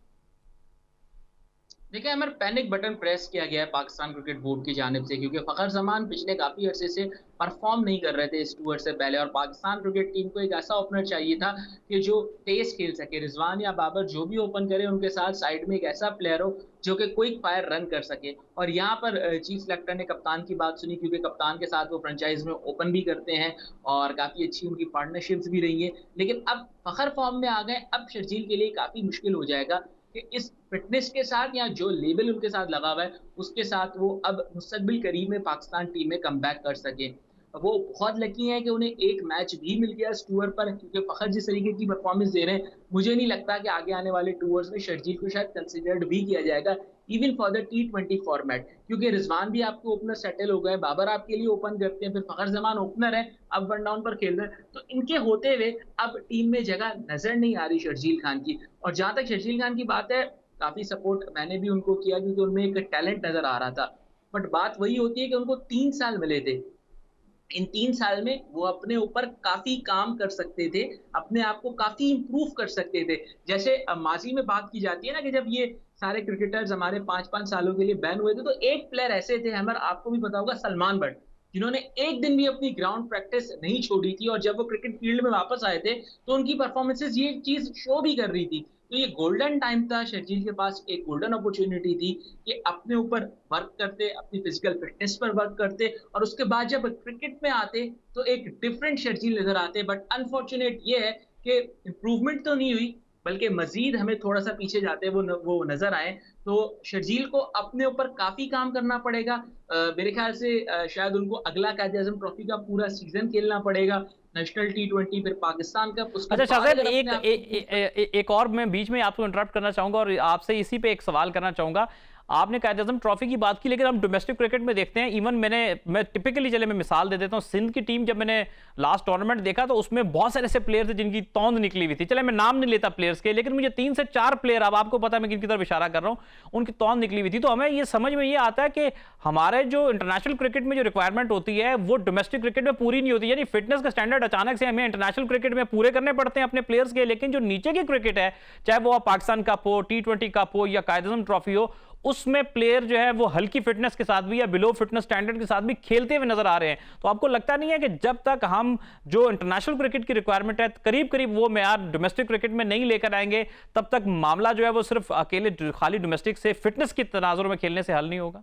Speaker 3: देखिए, हमारा पैनिक बटन प्रेस किया गया है पाकिस्तान क्रिकेट बोर्ड की जानिब से, क्योंकि फ़खर जमान पिछले काफ़ी अरसे से परफॉर्म नहीं कर रहे थे इस टूर से पहले, और पाकिस्तान क्रिकेट टीम को एक ऐसा ओपनर चाहिए था कि जो तेज खेल सके। रिजवान या बाबर जो भी ओपन करे, उनके साथ साइड में एक ऐसा प्लेयर हो जो कि क्विक फायर रन कर सके। और यहाँ पर चीफ सेलेक्टर ने कप्तान की बात सुनी, क्योंकि कप्तान के साथ वो फ्रेंचाइज में ओपन भी करते हैं और काफ़ी अच्छी उनकी पार्टनरशिप्स भी रही है। लेकिन अब फ़खर फॉर्म में आ गए, अब शर्जील के लिए काफ़ी मुश्किल हो जाएगा कि इस फिटनेस के साथ या जो लेवल उनके साथ लगा हुआ है उसके साथ वो अब मुस्तकबिल करीब में पाकिस्तान टीम में कमबैक कर सके। वो बहुत लकी हैं कि उन्हें एक मैच भी मिल गया इस टूर पर, क्योंकि फ़खर जिस तरीके की परफॉर्मेंस दे रहे हैं, मुझे नहीं लगता कि आगे आने वाले टूर्स में शर्जील को शायद कंसिडर्ड भी किया जाएगा even for the T20 format, क्योंकि रिजवान भी आपके ओपनर सेटल हो गए, बाबर आपके लिए ओपन करते हैं, फिर फ़खर जमान ओपनर है, अब वन डाउन पर खेल रहे हैं, तो इनके होते हुए अब टीम में जगह नजर नहीं आ रही शर्जील खान की। और जहां तक शर्जील खान की बात है, काफी सपोर्ट मैंने भी उनको किया, क्योंकि उनमें एक टैलेंट नजर आ रहा था। बट बात वही होती है कि उनको 3 साल मिले थे, इन 3 साल में वो अपने ऊपर काफी काम कर सकते थे, अपने आप को काफी इंप्रूव कर सकते थे। जैसे माजी में बात की जाती है ना कि जब ये सारे क्रिकेटर्स हमारे 5-5 सालों के लिए बैन हुए थे, तो एक प्लेयर ऐसे थे, हमारे आपको भी पता होगा, सलमान बट, जिन्होंने एक दिन भी अपनी ग्राउंड प्रैक्टिस नहीं छोड़ी थी, और जब वो क्रिकेट फील्ड में वापस आए थे तो उनकी परफॉर्मेंसेस ये चीज शो भी कर रही थी। तो ये गोल्डन टाइम था, शर्जील के पास एक गोल्डन अपॉर्चुनिटी थी कि अपने ऊपर वर्क करते, अपनी फिजिकल फिटनेस पर वर्क करते, और उसके बाद जब क्रिकेट में आते तो एक डिफरेंट शर्जील नजर आते। बट अनफॉर्चुनेट ये है कि इंप्रूवमेंट तो नहीं हुई, बल्कि मजीद हमें थोड़ा सा पीछे जाते वो नजर आए। तो शर्जील को अपने ऊपर काफी काम करना पड़ेगा। मेरे ख्याल से शायद उनको अगला कायद-ए-आज़म ट्रॉफी का पूरा सीजन खेलना पड़ेगा, नेशनल T20, फिर पाकिस्तान कप।
Speaker 1: अच्छा शाहज़ेब, एक और मैं बीच में आपको इंटरप्ट करना चाहूंगा और आपसे इसी पे एक सवाल करना चाहूंगा। आपने कायद आज़म ट्रॉफी की बात की, लेकिन हम डोमेस्टिक क्रिकेट में देखते हैं, इवन मैं टिपिकली चले मैं मिसाल दे देता हूं, सिंध की टीम जब मैंने लास्ट टूर्नामेंट देखा तो उसमें बहुत सारे ऐसे प्लेयर थे जिनकी तौंद निकली हुई थी। चले मैं नाम नहीं लेता प्लेयर्स के, लेकिन मुझे 3 से 4 प्लेयर, अब आपको पता है मैं किनकी तरफ इशारा कर रहा हूं, उनकी तौंद निकली हुई थी। तो हमें ये समझ में ये आता है कि हमारे जो इंटरनेशनल क्रिकेट में जो रिक्वायरमेंट होती है वो डोमेस्टिक क्रिकेट में पूरी नहीं होती। यानी फिटनेस का स्टैंडर्ड अचानक से हमें इंटरनेशनल क्रिकेट में पूरे करने पड़ते हैं अपने प्लेयर्स के, लेकिन जो नीचे की क्रिकेट है, चाहे वो पाकिस्तान कप हो, T20 कप हो या कायद आज़म ट्रॉफी हो, उसमें प्लेयर जो है वो हल्की फिटनेस के साथ भी या बिलो फिटनेस स्टैंडर्ड के साथ भी खेलते हुए नजर आ रहे हैं। तो आपको लगता नहीं है कि जब तक हम जो इंटरनेशनल क्रिकेट की रिक्वायरमेंट है करीब करीब वो मेयार डोमेस्टिक क्रिकेट में नहीं लेकर आएंगे, तब तक मामला जो है वो सिर्फ अकेले खाली डोमेस्टिक से फिटनेस की तनाजुर में खेलने से हल नहीं होगा?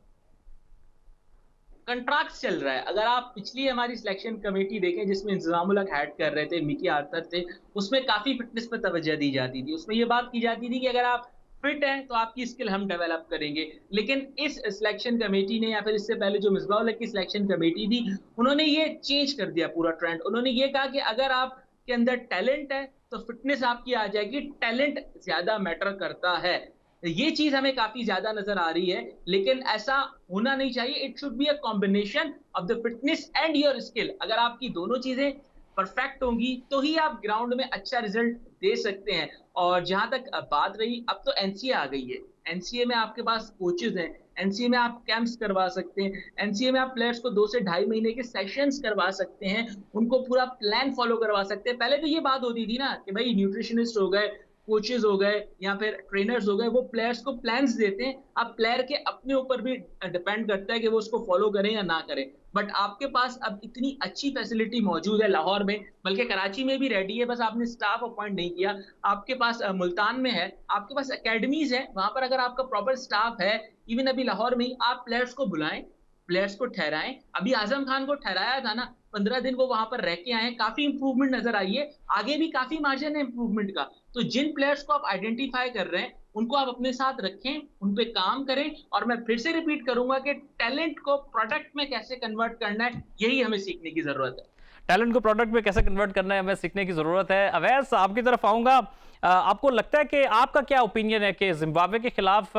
Speaker 3: कंट्रैक्ट चल रहा है। अगर आप पिछली हमारी सिलेक्शन कमेटी देखें जिसमें इंतजामुल हक हेड कर रहे थे, मिकी आर्थर थे, उसमें काफी फिटनेस पर तवज्जो दी जाती थी। उसमें ये बात की जाती थी कि अगर आप फिट हैं तो आपकी स्किल हम डेवलप करेंगे। लेकिन इस सिलेक्शन कमेटी ने या फिर इससे पहले जो मिसबाह-उल हक की सिलेक्शन कमेटी थी, उन्होंने ये चेंज कर दिया पूरा ट्रेंड। उन्होंने ये कहा कि अगर आपके अंदर टैलेंट है तो फिटनेस आपकी आ जाएगी, टैलेंट ज्यादा मैटर करता है। ये चीज हमें काफी ज्यादा नजर आ रही है, लेकिन ऐसा होना नहीं चाहिए। It should be a combination of the fitness and your skill. अगर आपकी दोनों चीजें परफेक्ट होंगी तो ही आप ग्राउंड में अच्छा रिजल्ट दे सकते हैं। और जहां तक बात रही, अब तो एनसीए आ गई है, एनसीए में आपके पास कोचेज हैं, एनसीए में आप कैंप्स करवा सकते हैं, एनसीए में आप प्लेयर्स को 2 से 2.5 महीने के सेशंस करवा सकते हैं, उनको पूरा प्लान फॉलो करवा सकते हैं। पहले तो ये बात होती थी ना कि भाई न्यूट्रिशनिस्ट हो गए, कोचेज हो गए या फिर ट्रेनर्स हो गए, वो प्लेयर्स को प्लान्स देते हैं। अब प्लेयर के अपने ऊपर भी डिपेंड करता है कि वो उसको फॉलो करें या ना करें। बट आपके पास अब इतनी अच्छी फैसिलिटी मौजूद है लाहौर में, बल्कि कराची में भी रेडी है, बस आपने स्टाफ अपॉइंट नहीं किया। आपके पास मुल्तान में है, आपके पास एकेडमीज है, वहां पर अगर आपका प्रॉपर स्टाफ है, इवन अभी लाहौर में ही आप प्लेयर्स को बुलाएं, प्लेयर्स को ठहराएं। अभी आजम खान को ठहराया था ना, 15 दिन वो वहां पर रह के आए, काफी इंप्रूवमेंट नजर आई है, आगे भी काफी मार्जिन है इंप्रूवमेंट का। तो जिन प्लेयर्स को आप आइडेंटिफाई कर रहे हैं उनको आप अपने साथ रखें, उन पे काम करें। और मैं फिर से रिपीट करूंगा कि टैलेंट को प्रोडक्ट में कैसे कन्वर्ट करना है, यही हमें सीखने की जरूरत है।
Speaker 1: टैलेंट को प्रोडक्ट में कैसे कन्वर्ट करना है हमें सीखने की जरूरत है। अवैस, आपकी तरफ आऊंगा। आपको लगता है कि आपका क्या ओपिनियन है कि जिम्बाब्वे के खिलाफ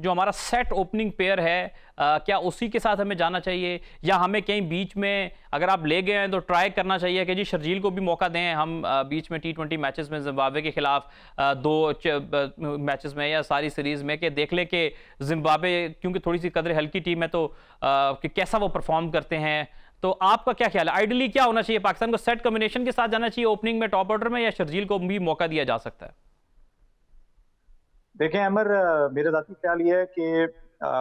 Speaker 1: जो हमारा सेट ओपनिंग पेयर है, क्या उसी के साथ हमें जाना चाहिए, या हमें कहीं बीच में अगर आप ले गए हैं तो ट्राई करना चाहिए कि जी शर्जील को भी मौका दें, हम बीच में T20 मैचेस में जिम्बाब्वे के खिलाफ 2 मैचेस में या सारी सीरीज में कि देख ले कि जिम्बाब्वे क्योंकि थोड़ी सी कदर हल्की टीम है तो कि कैसा वो परफॉर्म करते हैं। तो आपका क्या ख्याल है, आइडियली क्या होना चाहिए? पाकिस्तान को सेट कॉम्बिनेशन के साथ जाना चाहिए ओपनिंग में टॉप ऑर्डर में, या शर्जील को भी मौका दिया जा सकता है?
Speaker 2: देखें अमर, मेरा ज़ाती ख्याल ये है कि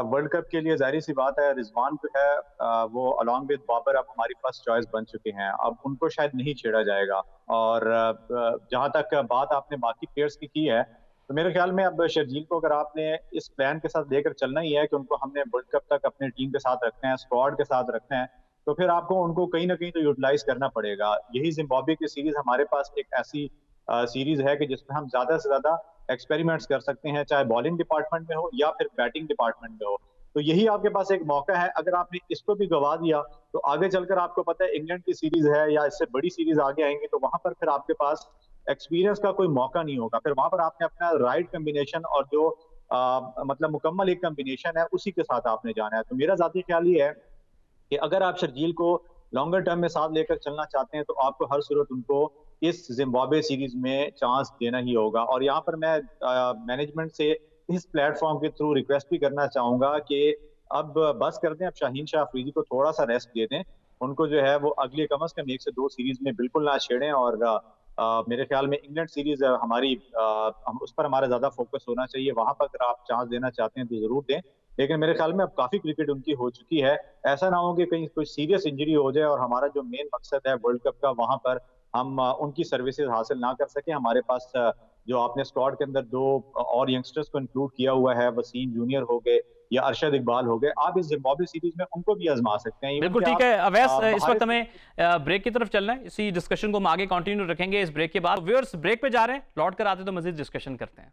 Speaker 2: वर्ल्ड कप के लिए जाहिर सी बात है रिजवान जो है वो अलॉन्ग विद बाबर अब हमारी फर्स्ट चॉइस बन चुके हैं, अब उनको शायद नहीं छेड़ा जाएगा। और जहां तक बात आपने बाकी प्लेयर्स की है, तो मेरे ख्याल में अब शर्जील को अगर आपने इस प्लान के साथ लेकर चलना ही है कि उनको हमने वर्ल्ड कप तक अपनी टीम के साथ रखना है, स्क्वाड के साथ रखना है, तो फिर आपको उनको कहीं ना कहीं तो यूटिलाइज करना पड़ेगा। यही जिम्बाब्वे की सीरीज हमारे पास एक ऐसी सीरीज है कि जिसमें हम ज्यादा से ज्यादा एक्सपेरिमेंट्स कर सकते हैं, चाहे बॉलिंग डिपार्टमेंट में हो या फिर बैटिंग डिपार्टमेंट में हो। तो यही आपके पास एक मौका है, अगर आपने इसको भी गवा दिया तो आगे चलकर आपको पता है इंग्लैंड की सीरीज है या इससे बड़ी सीरीज आगे आएंगी, तो वहां पर फिर आपके पास एक्सपीरियंस का कोई मौका नहीं होगा। फिर वहां पर आपने अपना राइट कम्बिनेशन और जो मतलब मुकम्मल एक कम्बिनेशन है उसी के साथ आपने जाना है। तो मेरा जाती ख्याल ये है कि अगर आप शर्जील को लॉन्गर टर्म में साथ लेकर चलना चाहते हैं तो आपको हर सूरत उनको इस जिम्बाब्वे सीरीज में चांस देना ही होगा। और यहाँ पर मैं मैनेजमेंट से इस प्लेटफॉर्म के थ्रू रिक्वेस्ट भी करना चाहूंगा कि अब बस कर दें, अब शाहीन शाह अफरीदी को थोड़ा सा रेस्ट दे दें, उनको जो है वो अगले कम से कम 1 से 2 सीरीज में बिल्कुल ना छेड़ें। और मेरे ख्याल में इंग्लैंड सीरीज हमारी उस पर हमारा ज्यादा फोकस होना चाहिए, वहां पर अगर आप चांस देना चाहते हैं तो जरूर दें। लेकिन मेरे ख्याल में अब काफी क्रिकेट उनकी हो चुकी है, ऐसा ना हो कि कहीं कोई सीरियस इंजरी हो जाए और हमारा जो मेन मकसद है वर्ल्ड कप का वहां पर हम उनकी सर्विसेज हासिल ना कर सके। हमारे पास जो आपने स्क्वाड के अंदर 2 और यंगस्टर्स को इंक्लूड किया हुआ है, वसीम जूनियर हो गए या अरशद इकबाल हो गए, आप इस जिम्बाब्वे सीरीज में उनको भी आजमा सकते हैं।
Speaker 1: बिल्कुल ठीक है अवैस, इस वक्त हमें ब्रेक की तरफ चलना है, इसी डिस्कशन को हम आगे कंटिन्यू रखेंगे इस ब्रेक के बाद। व्यूअर्स ब्रेक पे जा रहे हैं, लौट कर आते तो मजीद डिस्कशन करते हैं।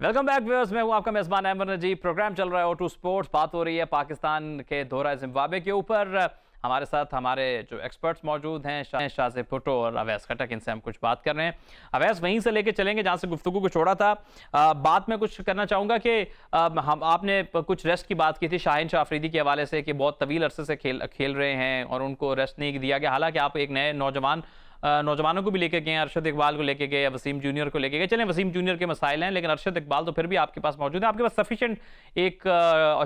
Speaker 1: वेलकम बैक व्यूअर्स, मैं हूं आपका मेजबान अहमद नजीब। प्रोग्राम चल रहा है O2 स्पोर्ट्स। बात हो रही है पाकिस्तान के दौरा जिम्बाब्वे के ऊपर। हमारे साथ हमारे जो एक्सपर्ट्स मौजूद हैं, शाहज़ेब भुट्टो और अवैस खटक, इनसे हम कुछ बात कर रहे हैं। अवैस, वहीं से लेके चलेंगे जहां से गुफ्तगू को छोड़ा था। बात में कुछ करना चाहूँगा कि हम आपने कुछ रेस्ट की बात की थी शाहीन शाह अफरीदी के हवाले से कि बहुत तवील अरसे से खेल रहे हैं और उनको रेस्ट नहीं दिया गया। हालांकि आप एक नए नौजवानों को भी लेके गए, अरशद इकबाल को लेके गए, वसीम जूनियर को लेके गए। चलें, वसीम जूनियर के मसाइल हैं, लेकिन अरशद इकबाल तो फिर भी आपके पास मौजूद है, आपके पास सफिशिएंट एक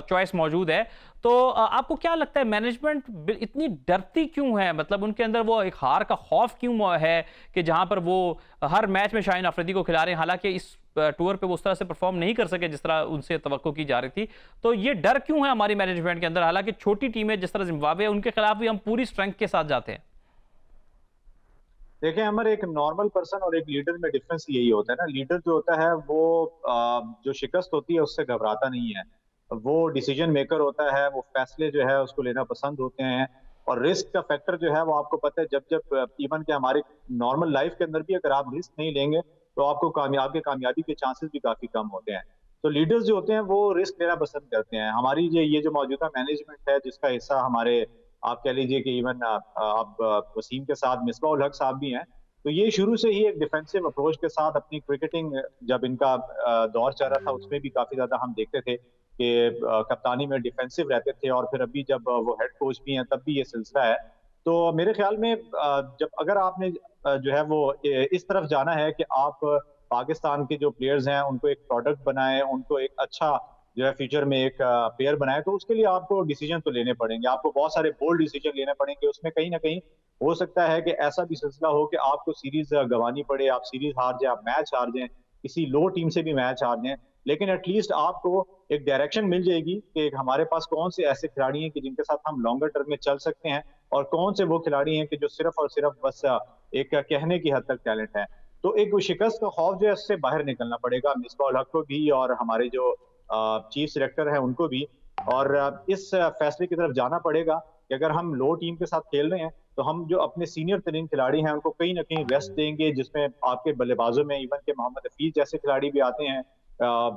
Speaker 1: चॉइस मौजूद है। तो आपको क्या लगता है मैनेजमेंट इतनी डरती क्यों है? मतलब उनके अंदर वो एक हार का खौफ क्यों है कि जहां पर वो हर मैच में शाहीन अफरीदी को खिला रहे हैं, हालांकि इस टूर पे वो उस तरह से परफॉर्म नहीं कर सके जिस तरह उनसे तवक्को की जा रही थी। तो ये डर क्यों है हमारी मैनेजमेंट के अंदर? हालांकि छोटी टीमें जिस तरह जिम्बाब्वे, उनके खिलाफ भी हम पूरी स्ट्रेंथ के साथ जाते हैं।
Speaker 2: देखें अमर, एक नॉर्मल पर्सन और एक लीडर में डिफरेंस यही होता है ना। लीडर जो होता है वो जो शिकस्त होती है उससे घबराता नहीं है। वो डिसीजन मेकर होता है, वो फैसले जो है उसको लेना पसंद होते हैं। और रिस्क का फैक्टर जो है वो आपको पता है, जब जब इवन के हमारे नॉर्मल लाइफ के अंदर भी अगर आप रिस्क नहीं लेंगे तो आपको कामयाबी के चांसेस भी काफी कम होते हैं। तो लीडर्स जो होते हैं वो रिस्क लेना पसंद करते हैं। हमारी ये जो मौजूदा मैनेजमेंट है, जिसका हिस्सा हमारे आप कह लीजिए कि इवन आप वसीम के साथ मिसबाह उल हक साहब भी हैं, तो ये शुरू से ही एक डिफेंसिव अप्रोच के साथ अपनी क्रिकेटिंग, जब इनका दौर चल रहा था उसमें भी काफी ज्यादा हम देखते थे कि कप्तानी में डिफेंसिव रहते थे। और फिर अभी जब वो हेड कोच भी हैं तब भी ये सिलसिला है। तो मेरे ख्याल में जब अगर आपने जो है वो इस तरफ जाना है कि आप पाकिस्तान के जो प्लेयर्स हैं उनको एक प्रोडक्ट बनाएं, उनको एक अच्छा जो है फ्यूचर में एक प्लेयर बनाए, तो उसके लिए आपको डिसीजन तो लेने पड़ेंगे। आपको बहुत सारे बोल्ड डिसीजन लेने पड़ेंगे। उसमें कहीं ना कहीं हो सकता है कि ऐसा भी सिलसिला हो कि आपको सीरीज गंवानी पड़े, आप सीरीज हार जाए, आप मैच हार जाए, किसी लो टीम से भी मैच हार जाए, लेकिन एटलीस्ट आपको एक डायरेक्शन मिल जाएगी कि हमारे पास कौन से ऐसे खिलाड़ी हैं कि जिनके साथ हम लॉन्गर टर्म में चल सकते हैं, और कौन से वो खिलाड़ी हैं कि जो सिर्फ और सिर्फ बस एक कहने की हद तक टैलेंट है। तो एक शिकस्त का खौफ जो है उससे बाहर निकलना पड़ेगा मिसबाह उल हक को भी और हमारे जो चीफ सिलेक्टर है उनको भी। और इस फैसले की तरफ जाना पड़ेगा कि अगर हम लो टीम के साथ खेल रहे हैं तो हम जो अपने सीनियर तरीन खिलाड़ी हैं उनको कहीं ना कहीं रेस्ट देंगे, जिसमें आपके बल्लेबाजों में इवन के मोहम्मद हफीज जैसे खिलाड़ी भी आते हैं।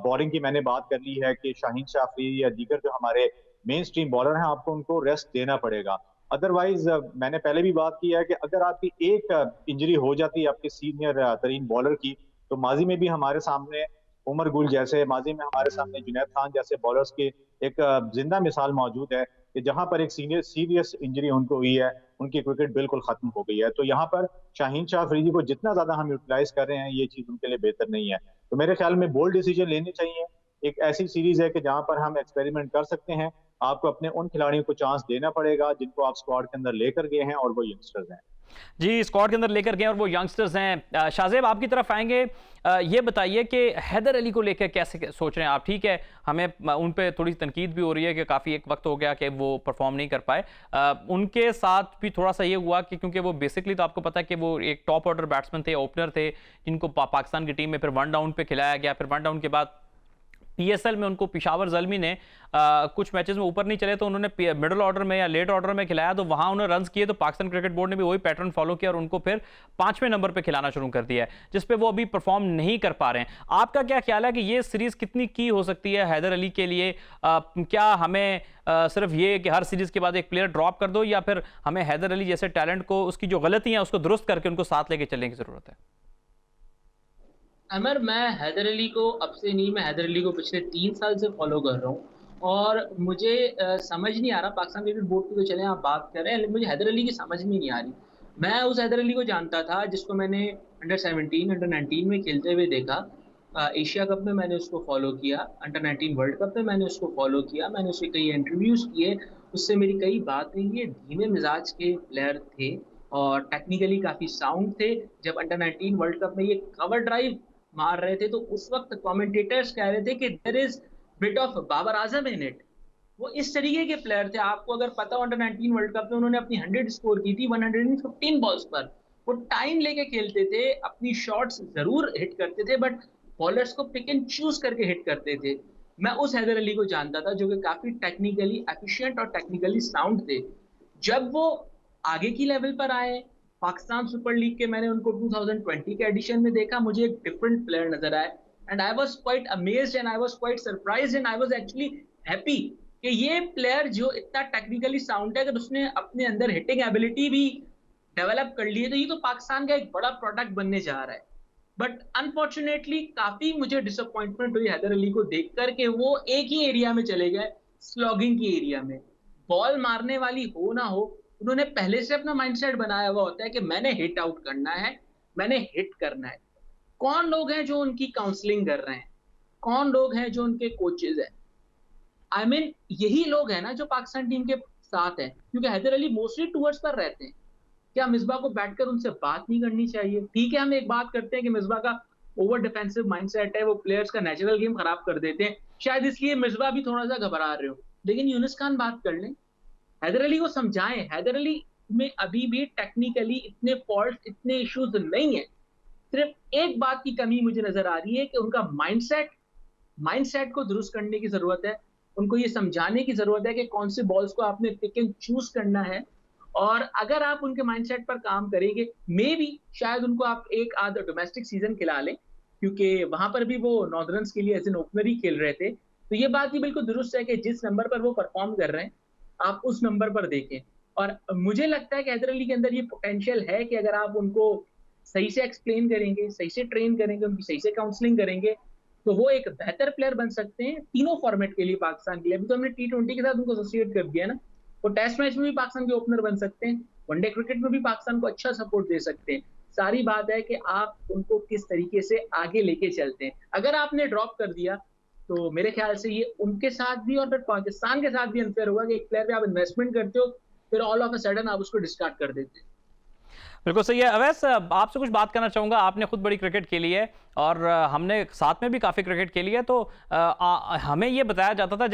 Speaker 2: बॉलिंग की मैंने बात कर ली है कि शाहीन शाह अफरीदी या दीगर जो हमारे मेन स्ट्रीम बॉलर हैं, आपको उनको रेस्ट देना पड़ेगा। अदरवाइज मैंने पहले भी बात की है कि अगर आपकी एक इंजरी हो जाती है आपके सीनियर तरीन बॉलर की, तो माजी में भी हमारे सामने उमर गुल जैसे, माजी में हमारे सामने जुनैद खान जैसे बॉलर्स की एक जिंदा मिसाल मौजूद है कि जहां पर एक सीरियस इंजरी उनको हुई है, उनकी क्रिकेट बिल्कुल खत्म हो गई है। तो यहाँ पर शाहीन शाह अफरीदी को जितना ज्यादा हम यूटिलाइज कर रहे हैं, ये चीज उनके लिए बेहतर नहीं है। तो मेरे ख्याल में बोल्ड डिसीजन लेने चाहिए। एक ऐसी सीरीज है कि जहां पर हम एक्सपेरिमेंट कर सकते हैं। आपको अपने उन खिलाड़ियों को चांस देना पड़ेगा जिनको आप स्क्वाड के अंदर लेकर गए हैं और वो यंगस्टर्स हैं।
Speaker 1: जी, स्क्वाड के अंदर लेकर गए और वो यंगस्टर्स हैं। शाहजेब, आपकी तरफ आएंगे। ये बताइए कि हैदर अली को लेकर कैसे सोच रहे हैं आप? ठीक है, हमें उन पे थोड़ी तनकीद भी हो रही है कि काफ़ी एक वक्त हो गया कि वो परफॉर्म नहीं कर पाए। उनके साथ भी थोड़ा सा ये हुआ कि क्योंकि वो बेसिकली तो आपको पता है कि वो एक टॉप ऑर्डर बैट्समैन थे, ओपनर थे, जिनको पाकिस्तान की टीम में फिर वन डाउन पे खिलाया गया। फिर वन डाउन के बाद पीएसएल में उनको पिशावर ज़ल्मी ने कुछ मैचेस में ऊपर नहीं चले तो उन्होंने मिडिल ऑर्डर में या लेट ऑर्डर में खिलाया, तो वहां उन्होंने रन्स किए। तो पाकिस्तान क्रिकेट बोर्ड ने भी वही पैटर्न फॉलो किया और उनको फिर 5वें नंबर पे खिलाना शुरू कर दिया है, जिसपे वो अभी परफॉर्म नहीं कर पा रहे हैं। आपका क्या ख्याल है कि ये सीरीज कितनी की हो सकती है हैदर अली के लिए? क्या हमें सिर्फ ये कि हर सीरीज के बाद एक प्लेयर ड्रॉप कर दो, या फिर हमें हैदर अली जैसे टैलेंट को, उसकी जो गलतियां उसको दुरुस्त करके उनको साथ लेके चलने की जरूरत है?
Speaker 3: अमर, मैं हैदर अली को अब से नहीं, मैं हैदर अली को पिछले 3 साल से फॉलो कर रहा हूँ और मुझे समझ नहीं आ रहा। पाकिस्तान क्रिकेट बोर्ड की तो चले आप बात कर रहे हैं, लेकिन मुझे हैदर अली की समझ में नहीं आ रही। मैं उस हैदर अली को जानता था जिसको मैंने अंडर 17 अंडर 19 में खेलते हुए देखा। एशिया कप में मैंने उसको फॉलो किया, अंडर 19 वर्ल्ड कप में मैंने उसको फॉलो किया, मैंने उससे कई इंटरव्यूज़ किए, उससे मेरी कई बातें। ये धीमे मिजाज के प्लेयर थे और टेक्निकली काफ़ी साउंड थे। जब अंडर 19 वर्ल्ड कप में ये कवर ड्राइव मार रहे थे तो उस वक्त कमेंटेटर्स कह रहे थे कि there is bit of Babar Azam in it. वो इस तरीके के प्लेयर थे। आपको अगर पता हो, अंडर 19 वर्ल्ड कप में उन्होंने अपनी 100 स्कोर की थी 115 बॉल्स पर। वो टाइम लेके खेलते थे, अपनी शॉट्स जरूर हिट करते थे, बट बॉलर्स को पिक एंड चूज करके हिट करते थे। मैं उस हैदर अली को जानता था जो कि काफी टेक्निकली एफिशिएंट और टेक्निकली साउंड थे। जब वो आगे की लेवल पर आए, पाकिस्तान सुपर लीग के मैंने उनको 2020 के एडिशन में देखा, मुझे एक डिफरेंट प्लेयर नजर आए। And I was quite amazed and I was quite surprised and I was actually happy कि ये प्लेयर जो इतना टेक्निकली साउंड है कि उसने अपने अंदर हिटिंग एबिलिटी भी डेवलप कर ली है, तो ये तो पाकिस्तान का एक बड़ा प्रोडक्ट बनने जा रहा है। बट अनफॉर्चुनेटली काफी मुझे डिसअपॉइंटमेंट हुई हैदर अली को देख कर के वो एक ही एरिया में चले गए, स्लॉगिंग की एरिया में। बॉल मारने वाली हो ना हो, उन्होंने पहले से अपना माइंडसेट बनाया हुआ होता है कि मैंने हिट आउट करना है, मैंने हिट करना है। कौन लोग हैं जो उनकी काउंसलिंग कर रहे हैं, कौन लोग हैं जो उनके कोचेज हैं? आई मीन यही लोग हैं ना जो पाकिस्तान टीम के साथ हैं, क्योंकि हैदर अली मोस्टली टूर्स पर रहते हैं। क्या मिसबा को बैठकर उनसे बात नहीं करनी चाहिए? ठीक है, हम एक बात करते हैं कि मिसबा का ओवर डिफेंसिव माइंडसेट है, वो प्लेयर्स का नेचुरल गेम खराब कर देते हैं, शायद इसलिए मिसबा भी थोड़ा सा घबरा रहे हो। लेकिन यूनिस खान बात कर लें, हैदर अली को समझाएं। हैदर अली में अभी भी टेक्निकली इतने फॉल्ट, इतने इश्यूज नहीं है। सिर्फ एक बात की कमी मुझे नजर आ रही है कि उनका माइंडसेट को दुरुस्त करने की जरूरत है। उनको ये समझाने की जरूरत है कि कौन से बॉल्स को आपने पिक एंड चूज करना है, और अगर आप उनके माइंडसेट पर काम करेंगे, मे बी शायद उनको आप एक आध डोमेस्टिक सीजन खिला लें, क्योंकि वहां पर भी वो नॉर्दर्न्स के लिए एज एन ओपनर ही खेल रहे थे। तो ये बात भी बिल्कुल दुरुस्त है कि जिस नंबर पर वो परफॉर्म कर रहे हैं, आप उस नंबर पर देखें। और मुझे लगता है कि हैदर अली के अंदर ये पोटेंशियल है कि अगर आप उनको सही से एक्सप्लेन करेंगे, सही से ट्रेन करेंगे, उनकी सही से काउंसलिंग करेंगे, तो वो एक बेहतर प्लेयर बन सकते हैं तीनों फॉर्मेट के लिए पाकिस्तान के लिए। अभी तो हमने T20 के साथ उनको एसोसिएट कर दिया ना, वो टेस्ट मैच में भी पाकिस्तान के ओपनर बन सकते हैं, वनडे क्रिकेट में भी पाकिस्तान को अच्छा सपोर्ट दे सकते हैं। सारी बात है कि आप उनको किस तरीके से आगे लेके चलते हैं। अगर आपने ड्रॉप कर दिया तो मेरे ख्याल से ये उनके साथ भी और फिर पाकिस्तान के साथ भी अनफेयर होगा कि एक प्लेयर पे आप इन्वेस्टमेंट करते हो, फिर ऑल ऑफ अ सडन आप उसको डिस्कार्ड कर देते हैं।
Speaker 1: बिल्कुल सही है। अवैस, आपसे कुछ बात करना चाहूँगा। आपने खुद बड़ी क्रिकेट खेली है और हमने साथ में भी काफ़ी क्रिकेट खेली है, तो हमें ये बताया जाता था,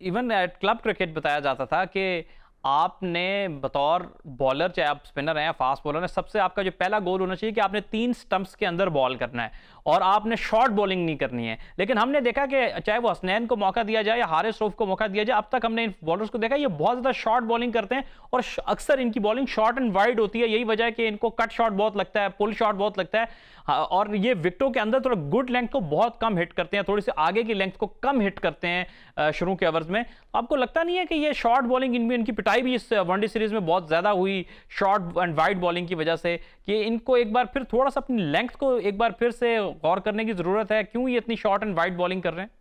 Speaker 1: इवन एट क्लब क्रिकेट बताया जाता था कि आपने बतौर बॉलर, चाहे आप स्पिनर हैं या फास्ट बॉलर हैं, सबसे आपका जो पहला गोल होना चाहिए कि आपने 3 स्टंप्स के अंदर बॉल करना है और आपने शॉर्ट बॉलिंग नहीं करनी है। लेकिन हमने देखा कि चाहे वो हसनैन को मौका दिया जाए या हारिस रऊफ को मौका दिया जाए, अब तक हमने इन बॉलर्स को देखा ये बहुत ज़्यादा शॉर्ट बॉलिंग करते हैं और अक्सर इनकी बॉलिंग शॉर्ट एंड वाइड होती है। यही वजह है कि इनको कट शॉट बहुत लगता है, पुल शॉट बहुत लगता है, और ये विकेटों के अंदर थोड़ा गुड लेंथ को बहुत कम हिट करते हैं, थोड़ी सी आगे की लेंथ को कम हिट करते हैं शुरू के ओवर्स में। आपको लगता नहीं है कि ये शॉर्ट बॉलिंग, इनकी पिटाई भी इस वनडे सीरीज में बहुत ज़्यादा हुई शॉर्ट एंड वाइड बॉलिंग की वजह से, कि इनको एक बार फिर थोड़ा सा अपनी लेंथ को एक बार फिर से गौर करने की जरूरत है? क्यों ये इतनी शॉर्ट एंड वाइड बॉलिंग कर रहे हैं?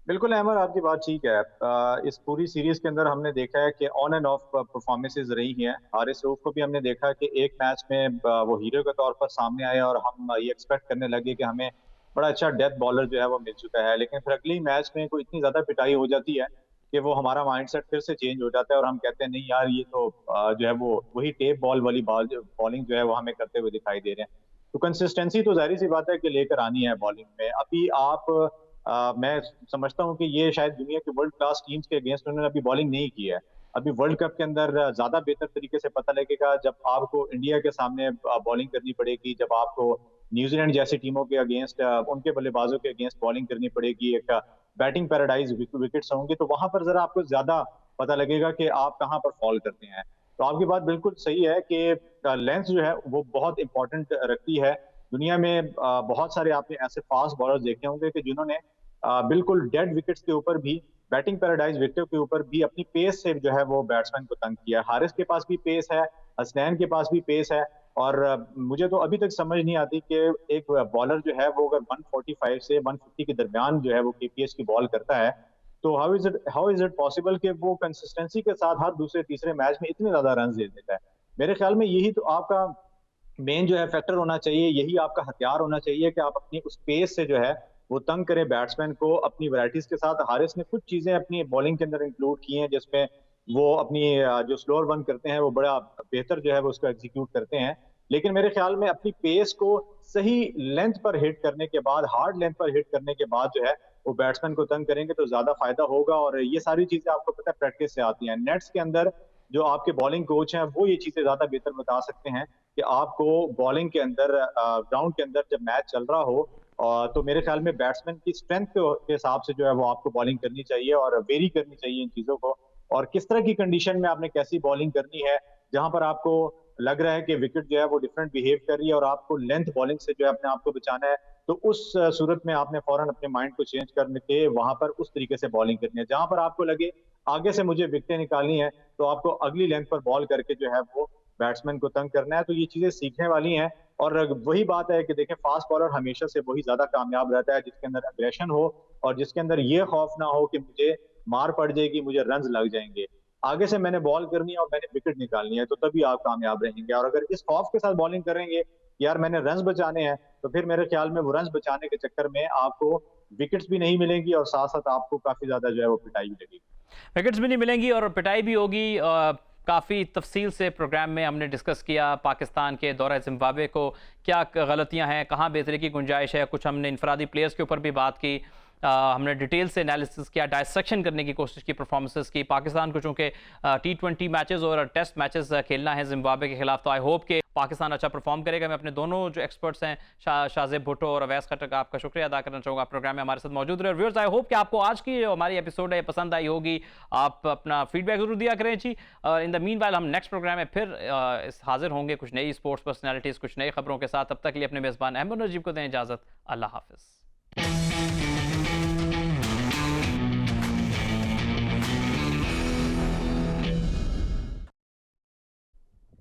Speaker 2: बिल्कुल अहमद, आपकी बात ठीक है। इस पूरी सीरीज के अंदर हमने देखा है कि ऑन एंड ऑफ परफॉर्मेंसेज रही हैं। हारिस रऊफ को भी हमने देखा कि एक मैच में वो हीरो के तौर पर सामने आए और हम ये एक्सपेक्ट करने लगे कि हमें बड़ा अच्छा डेथ बॉलर जो है वो मिल चुका है, लेकिन फिर अगली मैच में कोई इतनी ज्यादा पिटाई हो जाती है कि वो हमारा माइंडसेट फिर से चेंज हो जाता है और हम कहते हैं नहीं यार, ये तो जो है वो वही टेप बॉल वाली बॉलिंग जो है वो हमें करते हुए दिखाई दे रहे हैं। तो कंसिस्टेंसी तो जाहिर सी बात है कि लेकर आनी है बॉलिंग में। अभी आप मैं समझता हूँ कि ये शायद दुनिया की वर्ल्ड क्लास टीम्स के अगेंस्ट उन्होंने अभी बॉलिंग नहीं की है। अभी वर्ल्ड कप के अंदर ज्यादा बेहतर तरीके से पता लगेगा जब आपको इंडिया के सामने बॉलिंग करनी पड़ेगी, जब आपको न्यूजीलैंड जैसी टीमों के अगेंस्ट, उनके बल्लेबाजों के अगेंस्ट बॉलिंग करनी पड़ेगी, एक बैटिंग पैराडाइज विकेट्स होंगे, तो वहां पर जरा आपको ज्यादा पता लगेगा कि आप कहाँ पर फॉल करते हैं। तो आपकी बात बिल्कुल सही है कि लेंथ जो है वो बहुत इंपॉर्टेंट रखती है। दुनिया में बहुत सारे आपने ऐसे फास्ट बॉलर्स देखे होंगे कि जिन्होंने बिल्कुल डेड विकेट्स के ऊपर भी, बैटिंग पैराडाइज विकेट के ऊपर भी अपनी पेस से जो है वो बैट्समैन को तंग किया। हारिस के पास भी पेस है, हसनैन के पास भी पेस है, और मुझे तो अभी तक समझ नहीं आती कि एक बॉलर जो है वो अगर 145 से 150 के दरमियान जो है वो केपीएच की बॉल करता है, तो हाउ इज इट पॉसिबल कि वो कंसिस्टेंसी के साथ हर दूसरे तीसरे मैच में इतने ज्यादा रन दे देता है। मेरे ख्याल में यही तो आपका मेन जो है फैक्टर होना चाहिए, यही आपका हथियार होना चाहिए कि आप अपनी उस पेस से जो है वो तंग करें बैट्समैन को अपनी वैरायटीज के साथ। हारिस ने कुछ चीजें अपनी बॉलिंग के अंदर इंक्लूड की हैं जिसमें वो अपनी जो स्लोअर वन करते हैं वो बड़ा बेहतर जो है वो उसको एग्जीक्यूट करते हैं, लेकिन मेरे ख्याल में अपनी पेस को सही लेंथ पर हिट करने के बाद, हार्ड लेंथ पर हिट करने के बाद जो है वो बैट्समैन को तंग करेंगे तो ज्यादा फायदा होगा। और ये सारी चीजें आपको पता है प्रैक्टिस से आती हैं। नेट्स के अंदर जो आपके बॉलिंग कोच हैं वो ये चीजें ज्यादा बेहतर बता सकते हैं कि आपको बॉलिंग के अंदर, ग्राउंड के अंदर जब मैच चल रहा हो, तो मेरे ख्याल में बैट्समैन की स्ट्रेंथ के हिसाब से जो है वो आपको बॉलिंग करनी चाहिए और वेरी करनी चाहिए इन चीजों को, और किस तरह की कंडीशन में आपने कैसी बॉलिंग करनी है जहां पर आपको लग रहा है कि विकेट जो है वो डिफरेंट बिहेव कर रही है और आपको लेंथ बॉलिंग से जो है अपने आप को बचाना है, तो उस सूरत में आपने फौरन अपने माइंड को चेंज करके वहां पर उस तरीके से बॉलिंग करनी है। जहां पर आपको लगे आगे से मुझे विकेटें निकालनी है, तो आपको अगली लेंथ पर बॉल करके जो है वो बैट्समैन को तंग करना है। तो ये चीजें सीखने वाली हैं। और वही बात है कि देखें, फास्ट बॉलर हमेशा से वही ज्यादा कामयाब रहता है जिसके अंदर अग्रेशन हो और जिसके अंदर ये खौफ ना हो कि मुझे मार पड़ जाएगी, मुझे रन लग जाएंगे। आगे से मैंने बॉल करनी है और मैंने विकेट निकालनी है, तो तभी आप कामयाब रहेंगे। और अगर इस खौफ के साथ बॉलिंग करेंगे यार मैंने रन बचाने हैं, तो फिर मेरे ख्याल में वो रन बचाने के चक्कर में आपको विकेट्स भी नहीं मिलेंगी और साथ साथ आपको काफी ज्यादा जो है वो पिटाई भी लगेगी।
Speaker 1: विकेट्स भी नहीं मिलेंगी और पिटाई भी होगी। काफ़ी तफसील से प्रोग्राम में हमने डिस्कस किया पाकिस्तान के दौरे जिम्बाब्वे को, क्या गलतियां हैं, कहाँ बेहतरी की गुंजाइश है। कुछ हमने इनफरादी प्लेयर्स के ऊपर भी बात की। हमने डिटेल से एनालिसिस किया, डायसेक्शन करने की कोशिश की परफॉर्मेंसेस की। पाकिस्तान को चूंकि T20 मैचेस और टेस्ट मैचेस खेलना है जिम्बाब्वे के खिलाफ, तो आई होप कि पाकिस्तान अच्छा परफॉर्म करेगा। मैं अपने दोनों जो एक्सपर्ट्स हैं शाहजेब भुट्टो और अवैस खट्टर का आपका शुक्रिया अदा करना चाहूँगा, प्रोग्राम में हमारे साथ मौजूद रहे। व्यूअर्स, आई होप कि आपको आज की जो हमारी एपिसोड है पसंद आई होगी। आप अपना फीडबैक जरूर दिया करें जी। इन द मीन वाइल हम नेक्स्ट प्रोग्राम में फिर हाजिर होंगे कुछ नई स्पोर्ट्स पर्सनैलिटीज़, कुछ नई खबरों के साथ। तब तक के लिए अपने मेज़बान अहमद नजीब को दें इजाज़त। अल्लाह हाफिज़।